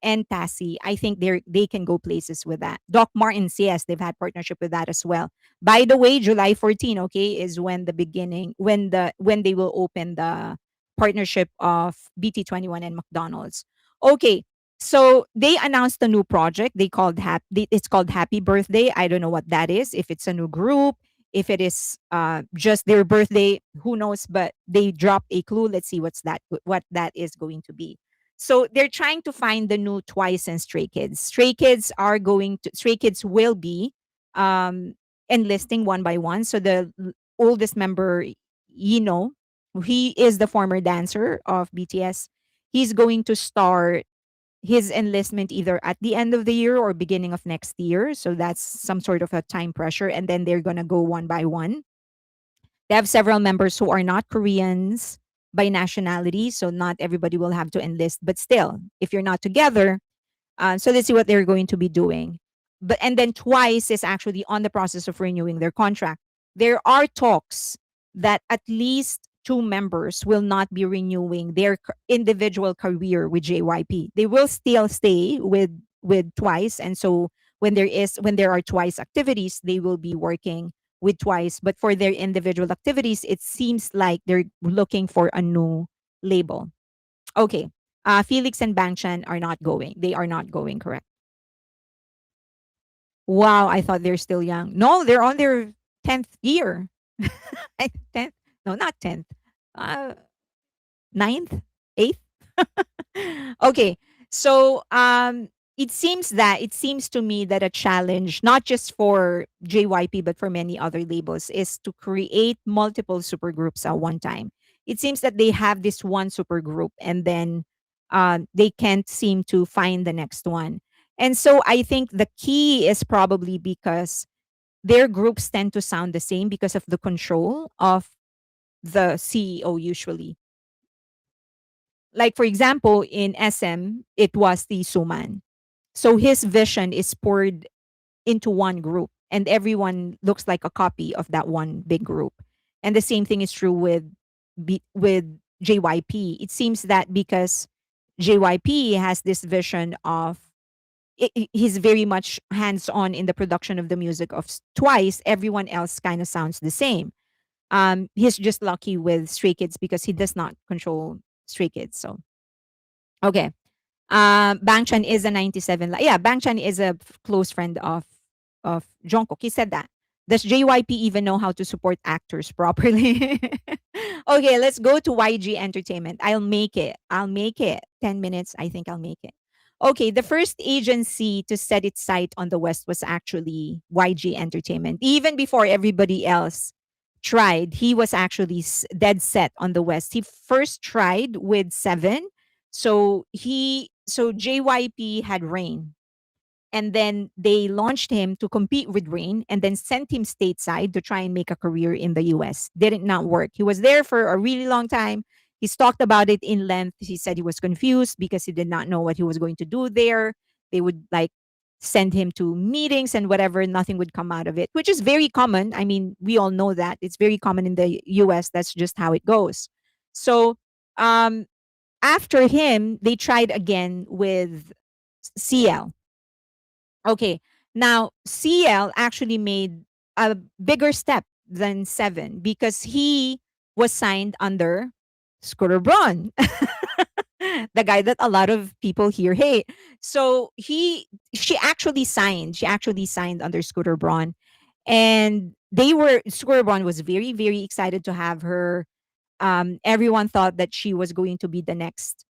and Tassie, I think they can go places with that. Doc Martens, yes, they've had partnership with that as well. By the way, July 14, okay, is when the beginning when they will open the partnership of BT21 and McDonald's. Okay, so they announced a new project. It's called Happy Birthday. I don't know what that is. If it's a new group, if it is just their birthday, who knows? But they dropped a clue. Let's see what that is going to be. So they're trying to find the new Twice and Stray Kids. Stray Kids will be um, enlisting one by one. So the oldest member, Yino, he is the former dancer of BTS. He's going to start his enlistment either at the end of the year or beginning of next year. So that's some sort of a time pressure. And then they're going to go one by one. They have several members who are not Koreans by nationality. So not everybody will have to enlist. But still, if you're not together, so let's see what they're going to be doing. And then Twice is actually on the process of renewing their contract. There are talks that at least two members will not be renewing their individual career with JYP. They will still stay with Twice, and so when there are Twice activities, they will be working with Twice. But for their individual activities, it seems like they're looking for a new label. Okay. Felix and Bangchan are not going. They are not going, correct? Wow, I thought they're still young. No, they're on their 10th year. 10th? No, not 10th. Uh, ninth, eighth. Okay, so it seems to me that a challenge, not just for JYP but for many other labels, is to create multiple supergroups at one time. It seems that they have this one supergroup and then they can't seem to find the next one. And so I think the key is probably because their groups tend to sound the same because of the control of the CEO usually. Like for example, in SM, it was the Suman. So his vision is poured into one group and everyone looks like a copy of that one big group. And the same thing is true with JYP. It seems that because JYP has this vision of he's very much hands-on in the production of the music of Twice, everyone else kind of sounds the same. He's just lucky with Stray Kids because he does not control Stray Kids. So okay. Bangchan is a 97. Yeah, Bangchan is a close friend of Jungkook. He said that. Does JYP even know how to support actors properly? Okay, let's go to YG Entertainment. I'll make it. I'll make it. 10 minutes. I think I'll make it. Okay, the first agency to set its sight on the West was actually YG Entertainment. Even before everybody else tried, he was actually dead set on the West. He first tried with Seven. So JYP had Rain, and then they launched him to compete with Rain and then sent him stateside to try and make a career in the US. Didn't not work. He was there for a really long time. He's talked about it in length. He said he was confused because he did not know what he was going to do there. They would like send him to meetings and whatever, nothing would come out of it, which is very common. I mean, we all know that. It's very common in the US. That's just how it goes. So, um after him, they tried again with CL. Okay. Now, CL actually made a bigger step than Seven because he was signed under Scooter Braun, the guy that a lot of people here hate. So she actually signed under Scooter Braun, and Scooter Braun was very very excited to have her. Everyone thought that she was going to be the next,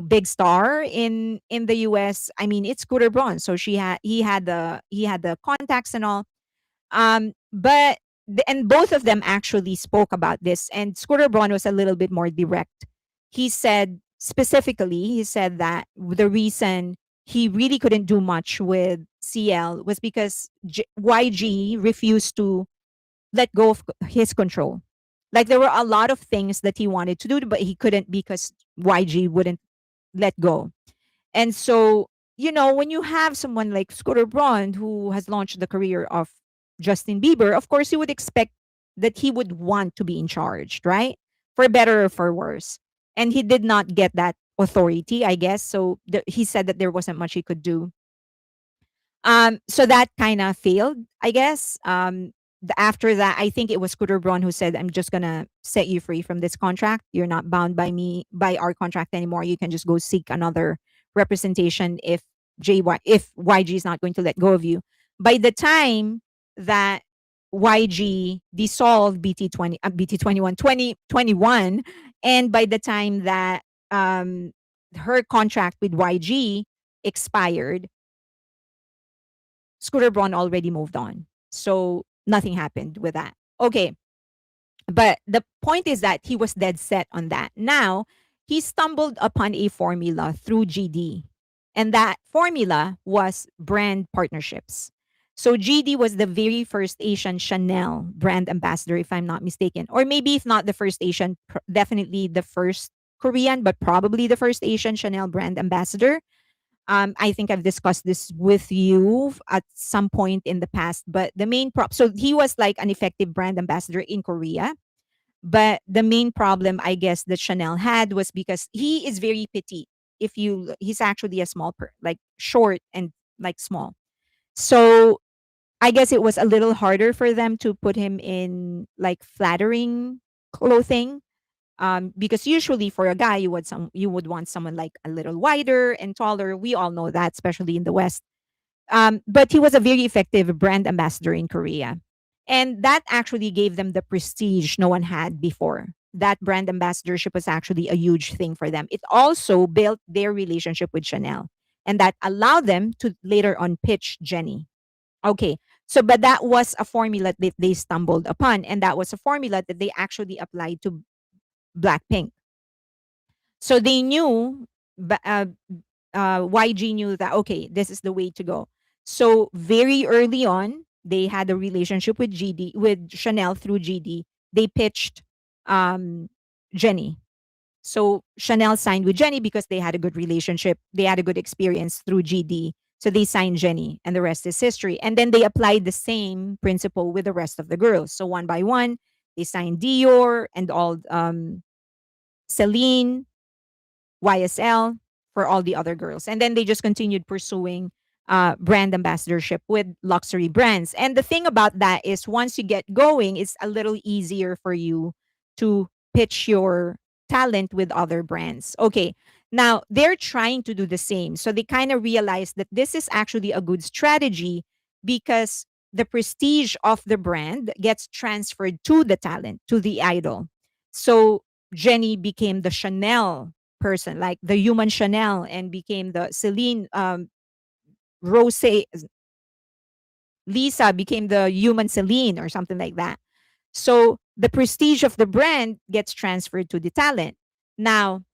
big star in the US. I mean, it's Scooter Braun, so he had the contacts and all. But and both of them actually spoke about this, and Scooter Braun was a little bit more direct. He said that the reason he really couldn't do much with CL was because YG refused to let go of his control. Like there were a lot of things that he wanted to do, but he couldn't because YG wouldn't let go. And so, when you have someone like Scooter Braun who has launched the career of Justin Bieber, of course you would expect that he would want to be in charge, right? For better or for worse. And he did not get that authority, I guess. So he said that there wasn't much he could do. So that kind of failed, I guess. After that, I think it was Scooter Braun who said, "I'm just gonna set you free from this contract. You're not bound by our contract anymore. You can just go seek another representation if YG is not going to let go of you." By the time that YG dissolved BT 21 2021, and by the time that her contract with YG expired, Scooter Braun already moved on. So nothing happened with that. Okay. But the point is that he was dead set on that. Now, he stumbled upon a formula through GD. And that formula was brand partnerships. So GD was the very first Asian Chanel brand ambassador, if I'm not mistaken. Or maybe if not the first Asian, definitely the first Korean, but probably the first Asian Chanel brand ambassador. I think I've discussed this with you at some point in the past, but the main so he was like an effective brand ambassador in Korea. But the main problem, I guess, that Chanel had was because he is very petite. He's actually a small like short and like small. So I guess it was a little harder for them to put him in like flattering clothing, because usually for a guy you would want someone like a little wider and taller. We all know that, especially in the West. But he was a very effective brand ambassador in Korea, and that actually gave them the prestige no one had before. That brand ambassadorship was actually a huge thing for them. It also built their relationship with Chanel, and that allowed them to later on pitch Jenny. Okay, so but that was a formula that they stumbled upon, and that was a formula that they actually applied to Blackpink. So they knew, YG knew that, okay, this is the way to go. So very early on, they had a relationship with Chanel through GD. They pitched Jenny. So Chanel signed with Jenny because they had a good relationship. They had a good experience through GD. So they signed Jenny, and the rest is history. And then they applied the same principle with the rest of the girls. So one by one, they signed Dior and all, Celine, YSL, for all the other girls. And then they just continued pursuing brand ambassadorship with luxury brands. And the thing about that is once you get going, it's a little easier for you to pitch your talent with other brands. Okay. Now they're trying to do the same. So they kind of realize that this is actually a good strategy because the prestige of the brand gets transferred to the talent, to the idol. So Jenny became the Chanel person, like the human Chanel, and became the Celine, Rose, Lisa became the human Celine or something like that. So the prestige of the brand gets transferred to the talent. Now,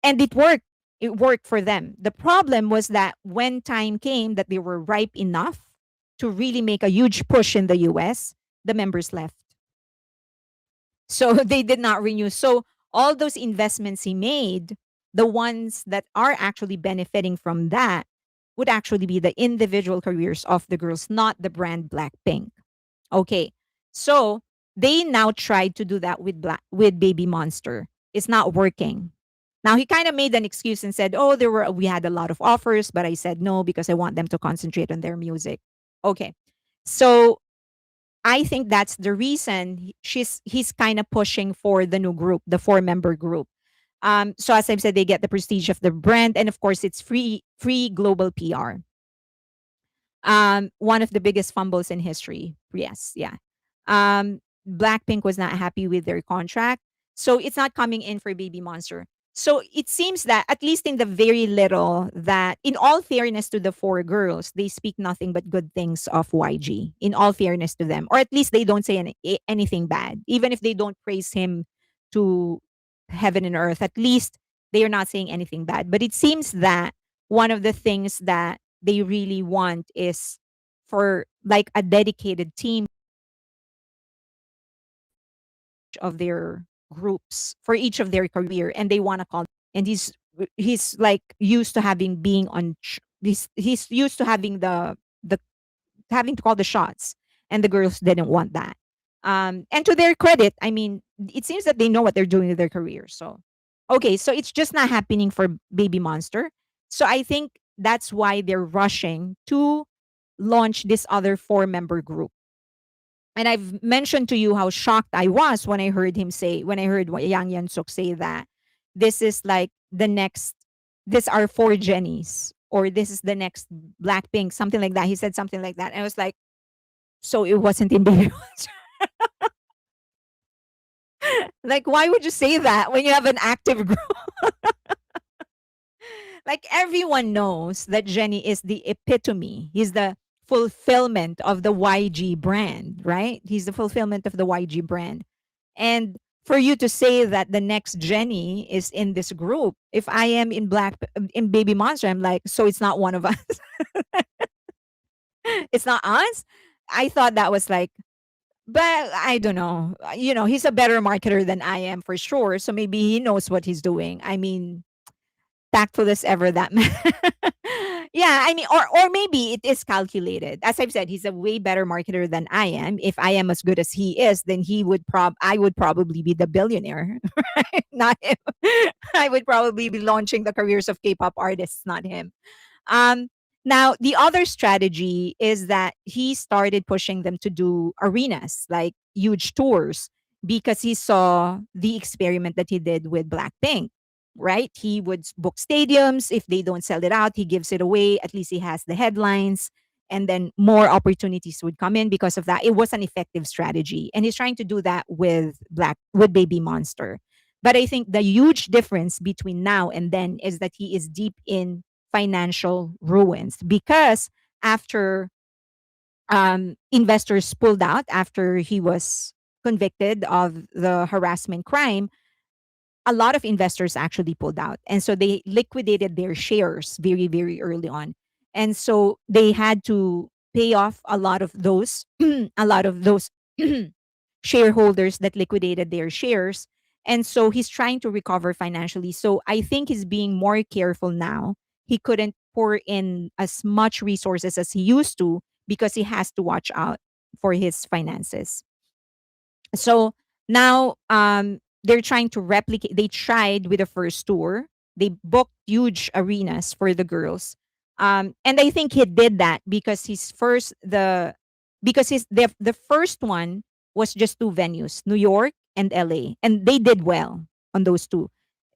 and it worked. It worked for them. The problem was that when time came that they were ripe enough to really make a huge push in the US, the members left. So they did not renew. So all those investments he made, the ones that are actually benefiting from that would actually be the individual careers of the girls, not the brand Blackpink. Okay. So they now tried to do that with with Baby Monster. It's not working. Now he kind of made an excuse and said, "Oh, we had a lot of offers, but I said no because I want them to concentrate on their music." Okay. So I think that's the reason he's kind of pushing for the new group, the four-member group. So as I've said, they get the prestige of the brand, and of course, it's free global PR. One of the biggest fumbles in history. Yes, yeah. Blackpink was not happy with their contract, so it's not coming in for Baby Monster. So it seems that at least in the very little that, in all fairness to the four girls, they speak nothing but good things of YG. In all fairness to them, or at least they don't say anything bad, even if they don't praise him to heaven and earth. At least they are not saying anything bad. But it seems that one of the things that they really want is for like a dedicated team of their groups for each of their career, and they want to call, and he's like used to having being on he's used to having the having to call the shots, and the girls didn't want that. And to their credit, I mean, it seems that they know what they're doing with their career. So okay, so it's just not happening for Baby Monster. So I think that's why they're rushing to launch this other four-member group. And I've mentioned to you how shocked I was when I heard when I heard Yang Yan Suk say that this is like the next, this are four Jennies, or this is the next Blackpink, something like that. He said something like that. And I was like, so it wasn't in Baby Monster. Like, why would you say that when you have an active group? Like, everyone knows that Jenny is the epitome. He's the fulfillment of the YG brand, right? He's the fulfillment of the YG brand. And for you to say that the next Jenny is in this group, if I am in Baby Monster, I'm like, so it's not one of us. It's not us. I thought that was like, but I don't know. He's a better marketer than I am for sure. So maybe he knows what he's doing. I mean, tactful as ever, that man. Yeah, I mean, or maybe it is calculated. As I've said, he's a way better marketer than I am. If I am as good as he is, then I would probably be the billionaire, right? Not him. I would probably be launching the careers of K-pop artists, not him. Um, Now the other strategy is that he started pushing them to do arenas, like huge tours, because he saw the experiment that he did with Blackpink. Right? He would book stadiums. If they don't sell it out, he gives it away. At least he has the headlines. And then more opportunities would come in because of that. It was an effective strategy. And he's trying to do that with Baby Monster. But I think the huge difference between now and then is that he is deep in financial ruins, because after investors pulled out after he was convicted of the harassment crime, a lot of investors actually pulled out. And so they liquidated their shares very, very early on. And so they had to pay off a lot of those, a lot of those shareholders that liquidated their shares. And so he's trying to recover financially. So I think he's being more careful now. He couldn't pour in as much resources as he used to because he has to watch out for his finances. So now they're trying to replicate. They tried with the first tour. They booked huge arenas for the girls. And I think he did that because the first one was just two venues, New York and LA. And they did well on those two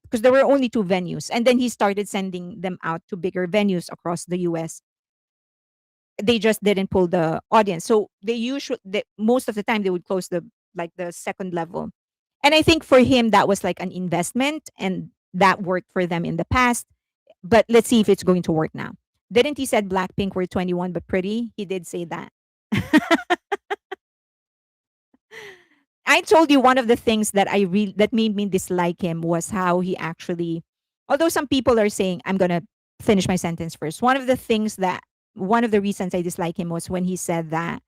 because there were only two venues. And then he started sending them out to bigger venues across the US. they just didn't pull the audience. So they usually, most of the time, they would close the like the second level. And I think for him that was like an investment, and that worked for them in the past. But let's see if it's going to work now. Didn't he said Blackpink were 21 but pretty? He did say that. I told you one of the things that that made me dislike him was how he actually, although some people are saying, I'm gonna finish my sentence first. One of the reasons I dislike him was when he said that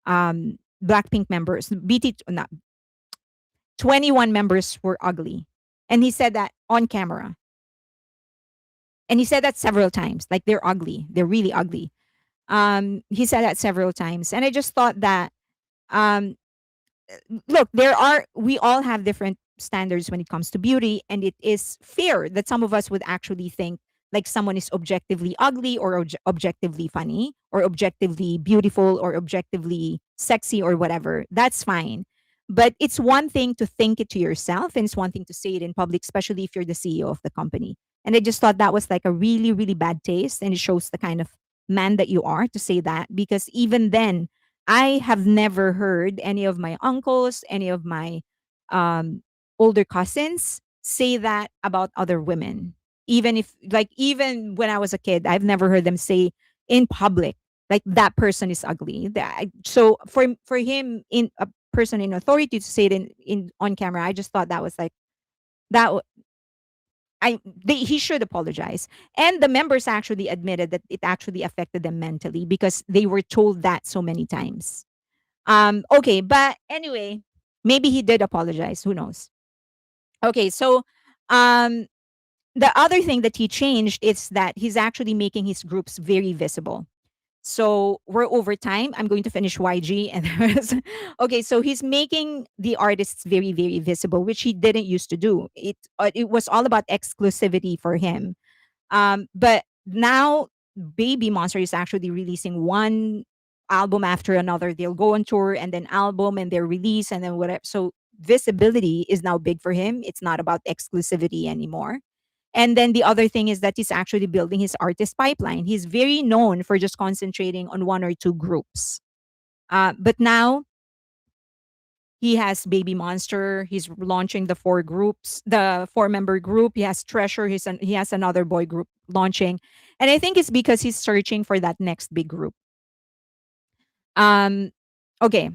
Blackpink members, not 21 members were ugly. And he said that on camera. And he said that several times. Like they're ugly. They're really ugly. He said that several times. And I just thought that um look, we all have different standards when it comes to beauty, and it is fair that some of us would actually think like someone is objectively ugly or objectively funny or objectively beautiful or objectively sexy or whatever. That's fine. But it's one thing to think it to yourself, and it's one thing to say it in public, especially if you're the CEO of the company. And I just thought that was like a really, really bad taste, and it shows the kind of man that you are to say that, because even then I have never heard any of my uncles, any of my um, older cousins say that about other women. Even if, like, even when I was a kid, I've never heard them say in public, like, that person is ugly. So for him, in a person in authority to say it in on camera, I just thought that was like that. He should apologize. And the members actually admitted that it actually affected them mentally because they were told that so many times. Okay, but anyway, maybe he did apologize. Who knows? Okay, so um, the other thing that he changed is that he's actually making his groups very visible. So we're over time. I'm going to finish YG and okay. So he's making the artists very, very visible, which he didn't used to do. It was all about exclusivity for him. But now Baby Monster is actually releasing one album after another. They'll go on tour and then album and their release and then whatever. So visibility is now big for him. It's not about exclusivity anymore. And then the other thing is that he's actually building his artist pipeline. He's very known for just concentrating on one or two groups. But now he has Baby Monster. He's launching the four-member group. He has Treasure. He has another boy group launching. And I think it's because he's searching for that next big group. Um, okay.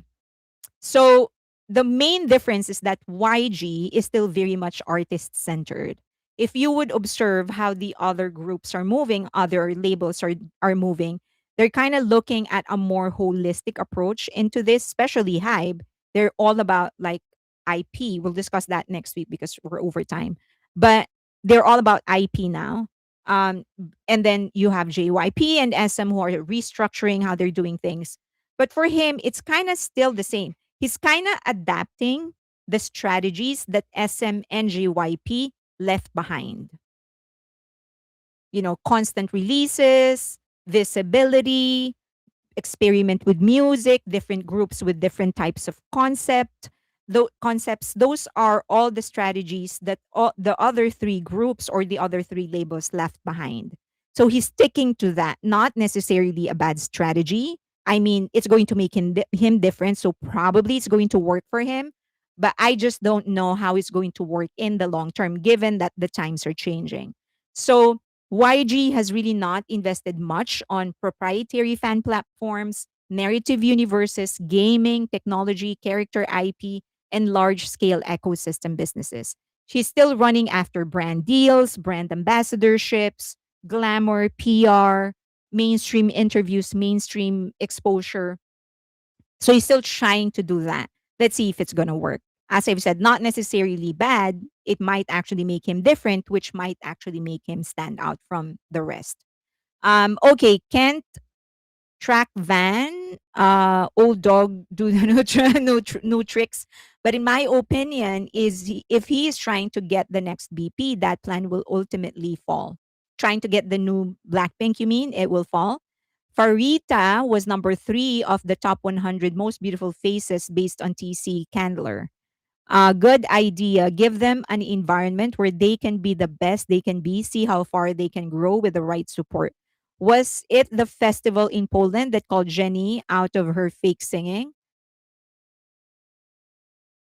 So the main difference is that YG is still very much artist centered. If you would observe how the other groups are moving, other labels are moving, they're kind of looking at a more holistic approach into this, especially Hybe. They're all about like IP. We'll discuss that next week because we're over time. But they're all about IP now. Um, and then you have JYP and SM who are restructuring how they're doing things. But for him, it's kind of still the same. He's kind of adapting the strategies that SM and JYP left behind. Constant releases, visibility, experiment with music, different groups with different types of concepts. Those are all the strategies that all the other three groups or the other three labels left behind. So he's sticking to that, not necessarily a bad strategy. I mean, it's going to make him different, so probably it's going to work for him. But I just don't know how it's going to work in the long term, given that the times are changing. So YG has really not invested much on proprietary fan platforms, narrative universes, gaming, technology, character IP, and large scale ecosystem businesses. She's still running after brand deals, brand ambassadorships, glamour, PR, mainstream interviews, mainstream exposure. So he's still trying to do that. Let's see if it's going to work. As I've said, not necessarily bad. It might actually make him different, which might actually make him stand out from the rest. Okay, Kent track van, old dog do no tricks. But in my opinion, if he is trying to get the next BP, that plan will ultimately fall. Trying to get the new Blackpink, you mean? It will fall. Farita was number 3 of the top 100 most beautiful faces based on TC Candler. Good idea. Give them an environment where they can be the best they can be, see how far they can grow with the right support. Was it the festival in Poland that called Jenny out of her fake singing?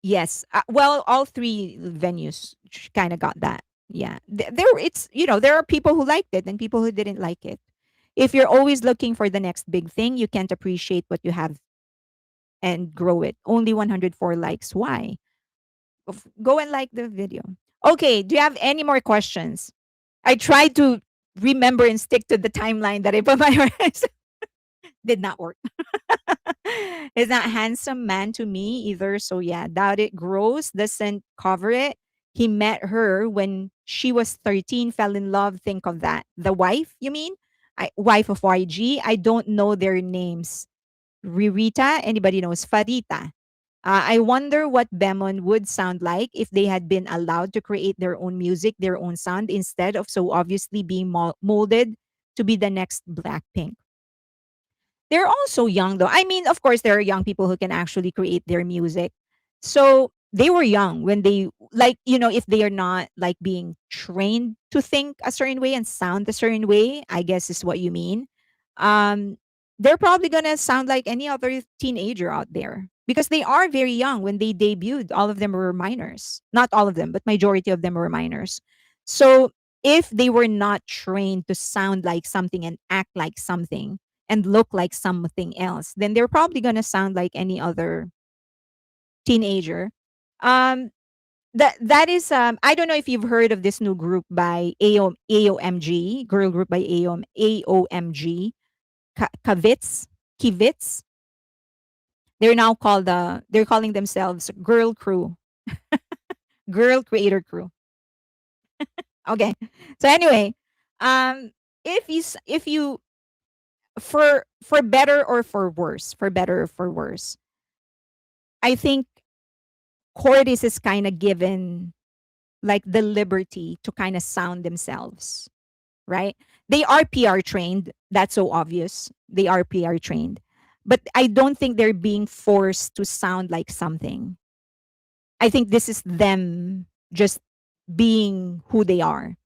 Yes. Well, all three venues kind of got that. Yeah. There it's, there are people who liked it and people who didn't like it. If you're always looking for the next big thing, you can't appreciate what you have and grow it. Only 104 likes. Why? Go and like the video. Okay, do you have any more questions? I tried to remember and stick to the timeline that I put my hands. Did not work. Is not handsome man to me either. So yeah, doubt it. Gross doesn't cover it. He met her when she was 13, fell in love. Think of that. The wife, you mean? Wife of YG. I don't know their names. Ririta, anybody knows? Farita. I wonder what Bemon would sound like if they had been allowed to create their own music, their own sound, instead of so obviously being molded to be the next Blackpink. They're also young though. I mean, of course, there are young people who can actually create their music. So they were young when they, like, if they are not like being trained to think a certain way and sound a certain way, I guess is what you mean. Um, they're probably gonna sound like any other teenager out there because they are very young when they debuted. All of them were minors. Not all of them, but majority of them were minors. So if they were not trained to sound like something and act like something, and look like something else, then they're probably going to sound like any other teenager. Um, that is I don't know if you've heard of this new group by AOMG, girl group by AOMG, Kavitz, Kivitz. They're now called they're calling themselves Girl Crew, Girl Creator Crew. Okay. So anyway, um if you for better or for worse, for better or for worse, I think Cordis is kind of given like the liberty to kind of sound themselves, right? They are PR trained. That's so obvious. They are PR trained. But I don't think they're being forced to sound like something. I think this is them just being who they are.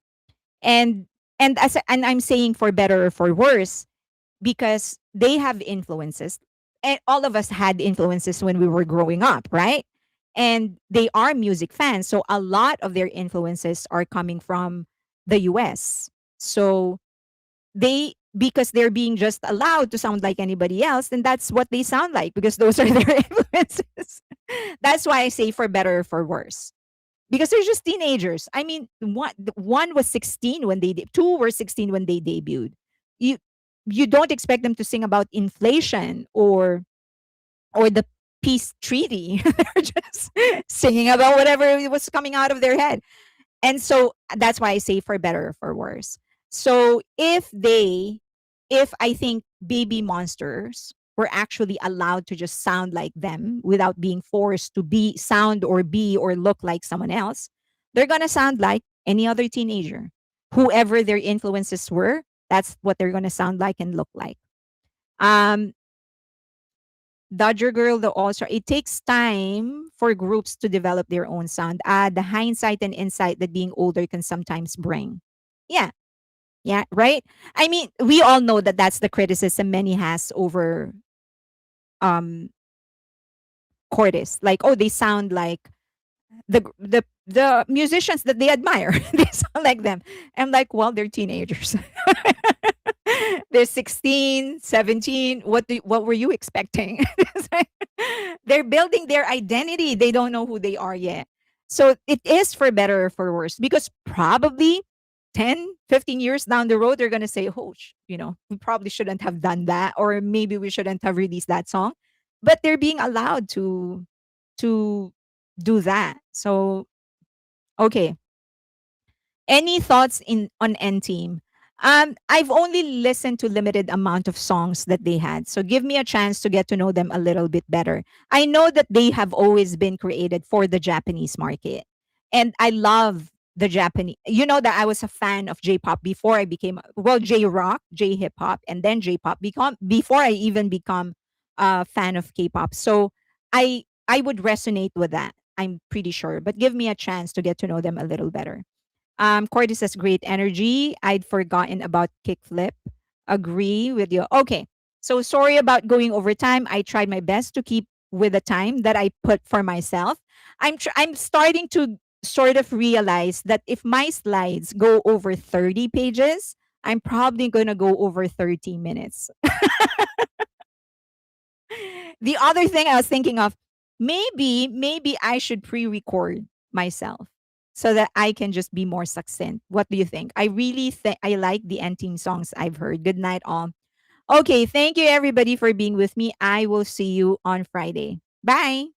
And and I'm saying for better or for worse, because they have influences, and all of us had influences when we were growing up, right? And they are music fans, so a lot of their influences are coming from the US. So they, because they're being just allowed to sound like anybody else, then that's what they sound like because those are their influences. That's why I say for better or for worse, because they're just teenagers. I mean, one was 16 when two were 16 when they debuted. You you don't expect them to sing about inflation or the peace treaty. They're just singing about whatever was coming out of their head. And so that's why I say for better or for worse. So if I think baby monsters were actually allowed to just sound like them without being forced to sound or be or look like someone else, they're gonna sound like any other teenager. Whoever their influences were, that's what they're gonna sound like and look like. Um, Dodger Girl, the All Star, it takes time for groups to develop their own sound. The hindsight and insight that being older can sometimes bring. Yeah, yeah, right? I mean, we all know that that's the criticism many has over um Cordis. Like, oh, they sound like the musicians that they admire. They sound like them. I'm like, well, they're teenagers. They're 16, 17. What were you expecting? They're building their identity. They don't know who they are yet. So it is for better or for worse because probably 10, 15 years down the road, they're going to say, oh, we probably shouldn't have done that. Or maybe we shouldn't have released that song. But they're being allowed to do that. So, okay. Any thoughts in on N Team? I've only listened to limited amount of songs that they had, so give me a chance to get to know them a little bit better. I know that they have always been created for the Japanese market, and I love the Japanese. You know that I was a fan of J-pop before I became J-rock, J-hip hop, and then J-pop. Before I even become a fan of K-pop, so I would resonate with that. I'm pretty sure, but give me a chance to get to know them a little better. Cordis has great energy. I'd forgotten about Kickflip. Agree with you. Okay. So sorry about going over time. I tried my best to keep with the time that I put for myself. I'm starting to sort of realize that if my slides go over 30 pages, I'm probably going to go over 30 minutes. The other thing I was thinking of, maybe I should pre-record myself so that I can just be more succinct. What do you think? I really think I like the end team songs I've heard. Good night, all. Okay, thank you everybody for being with me. I will see you on Friday. Bye.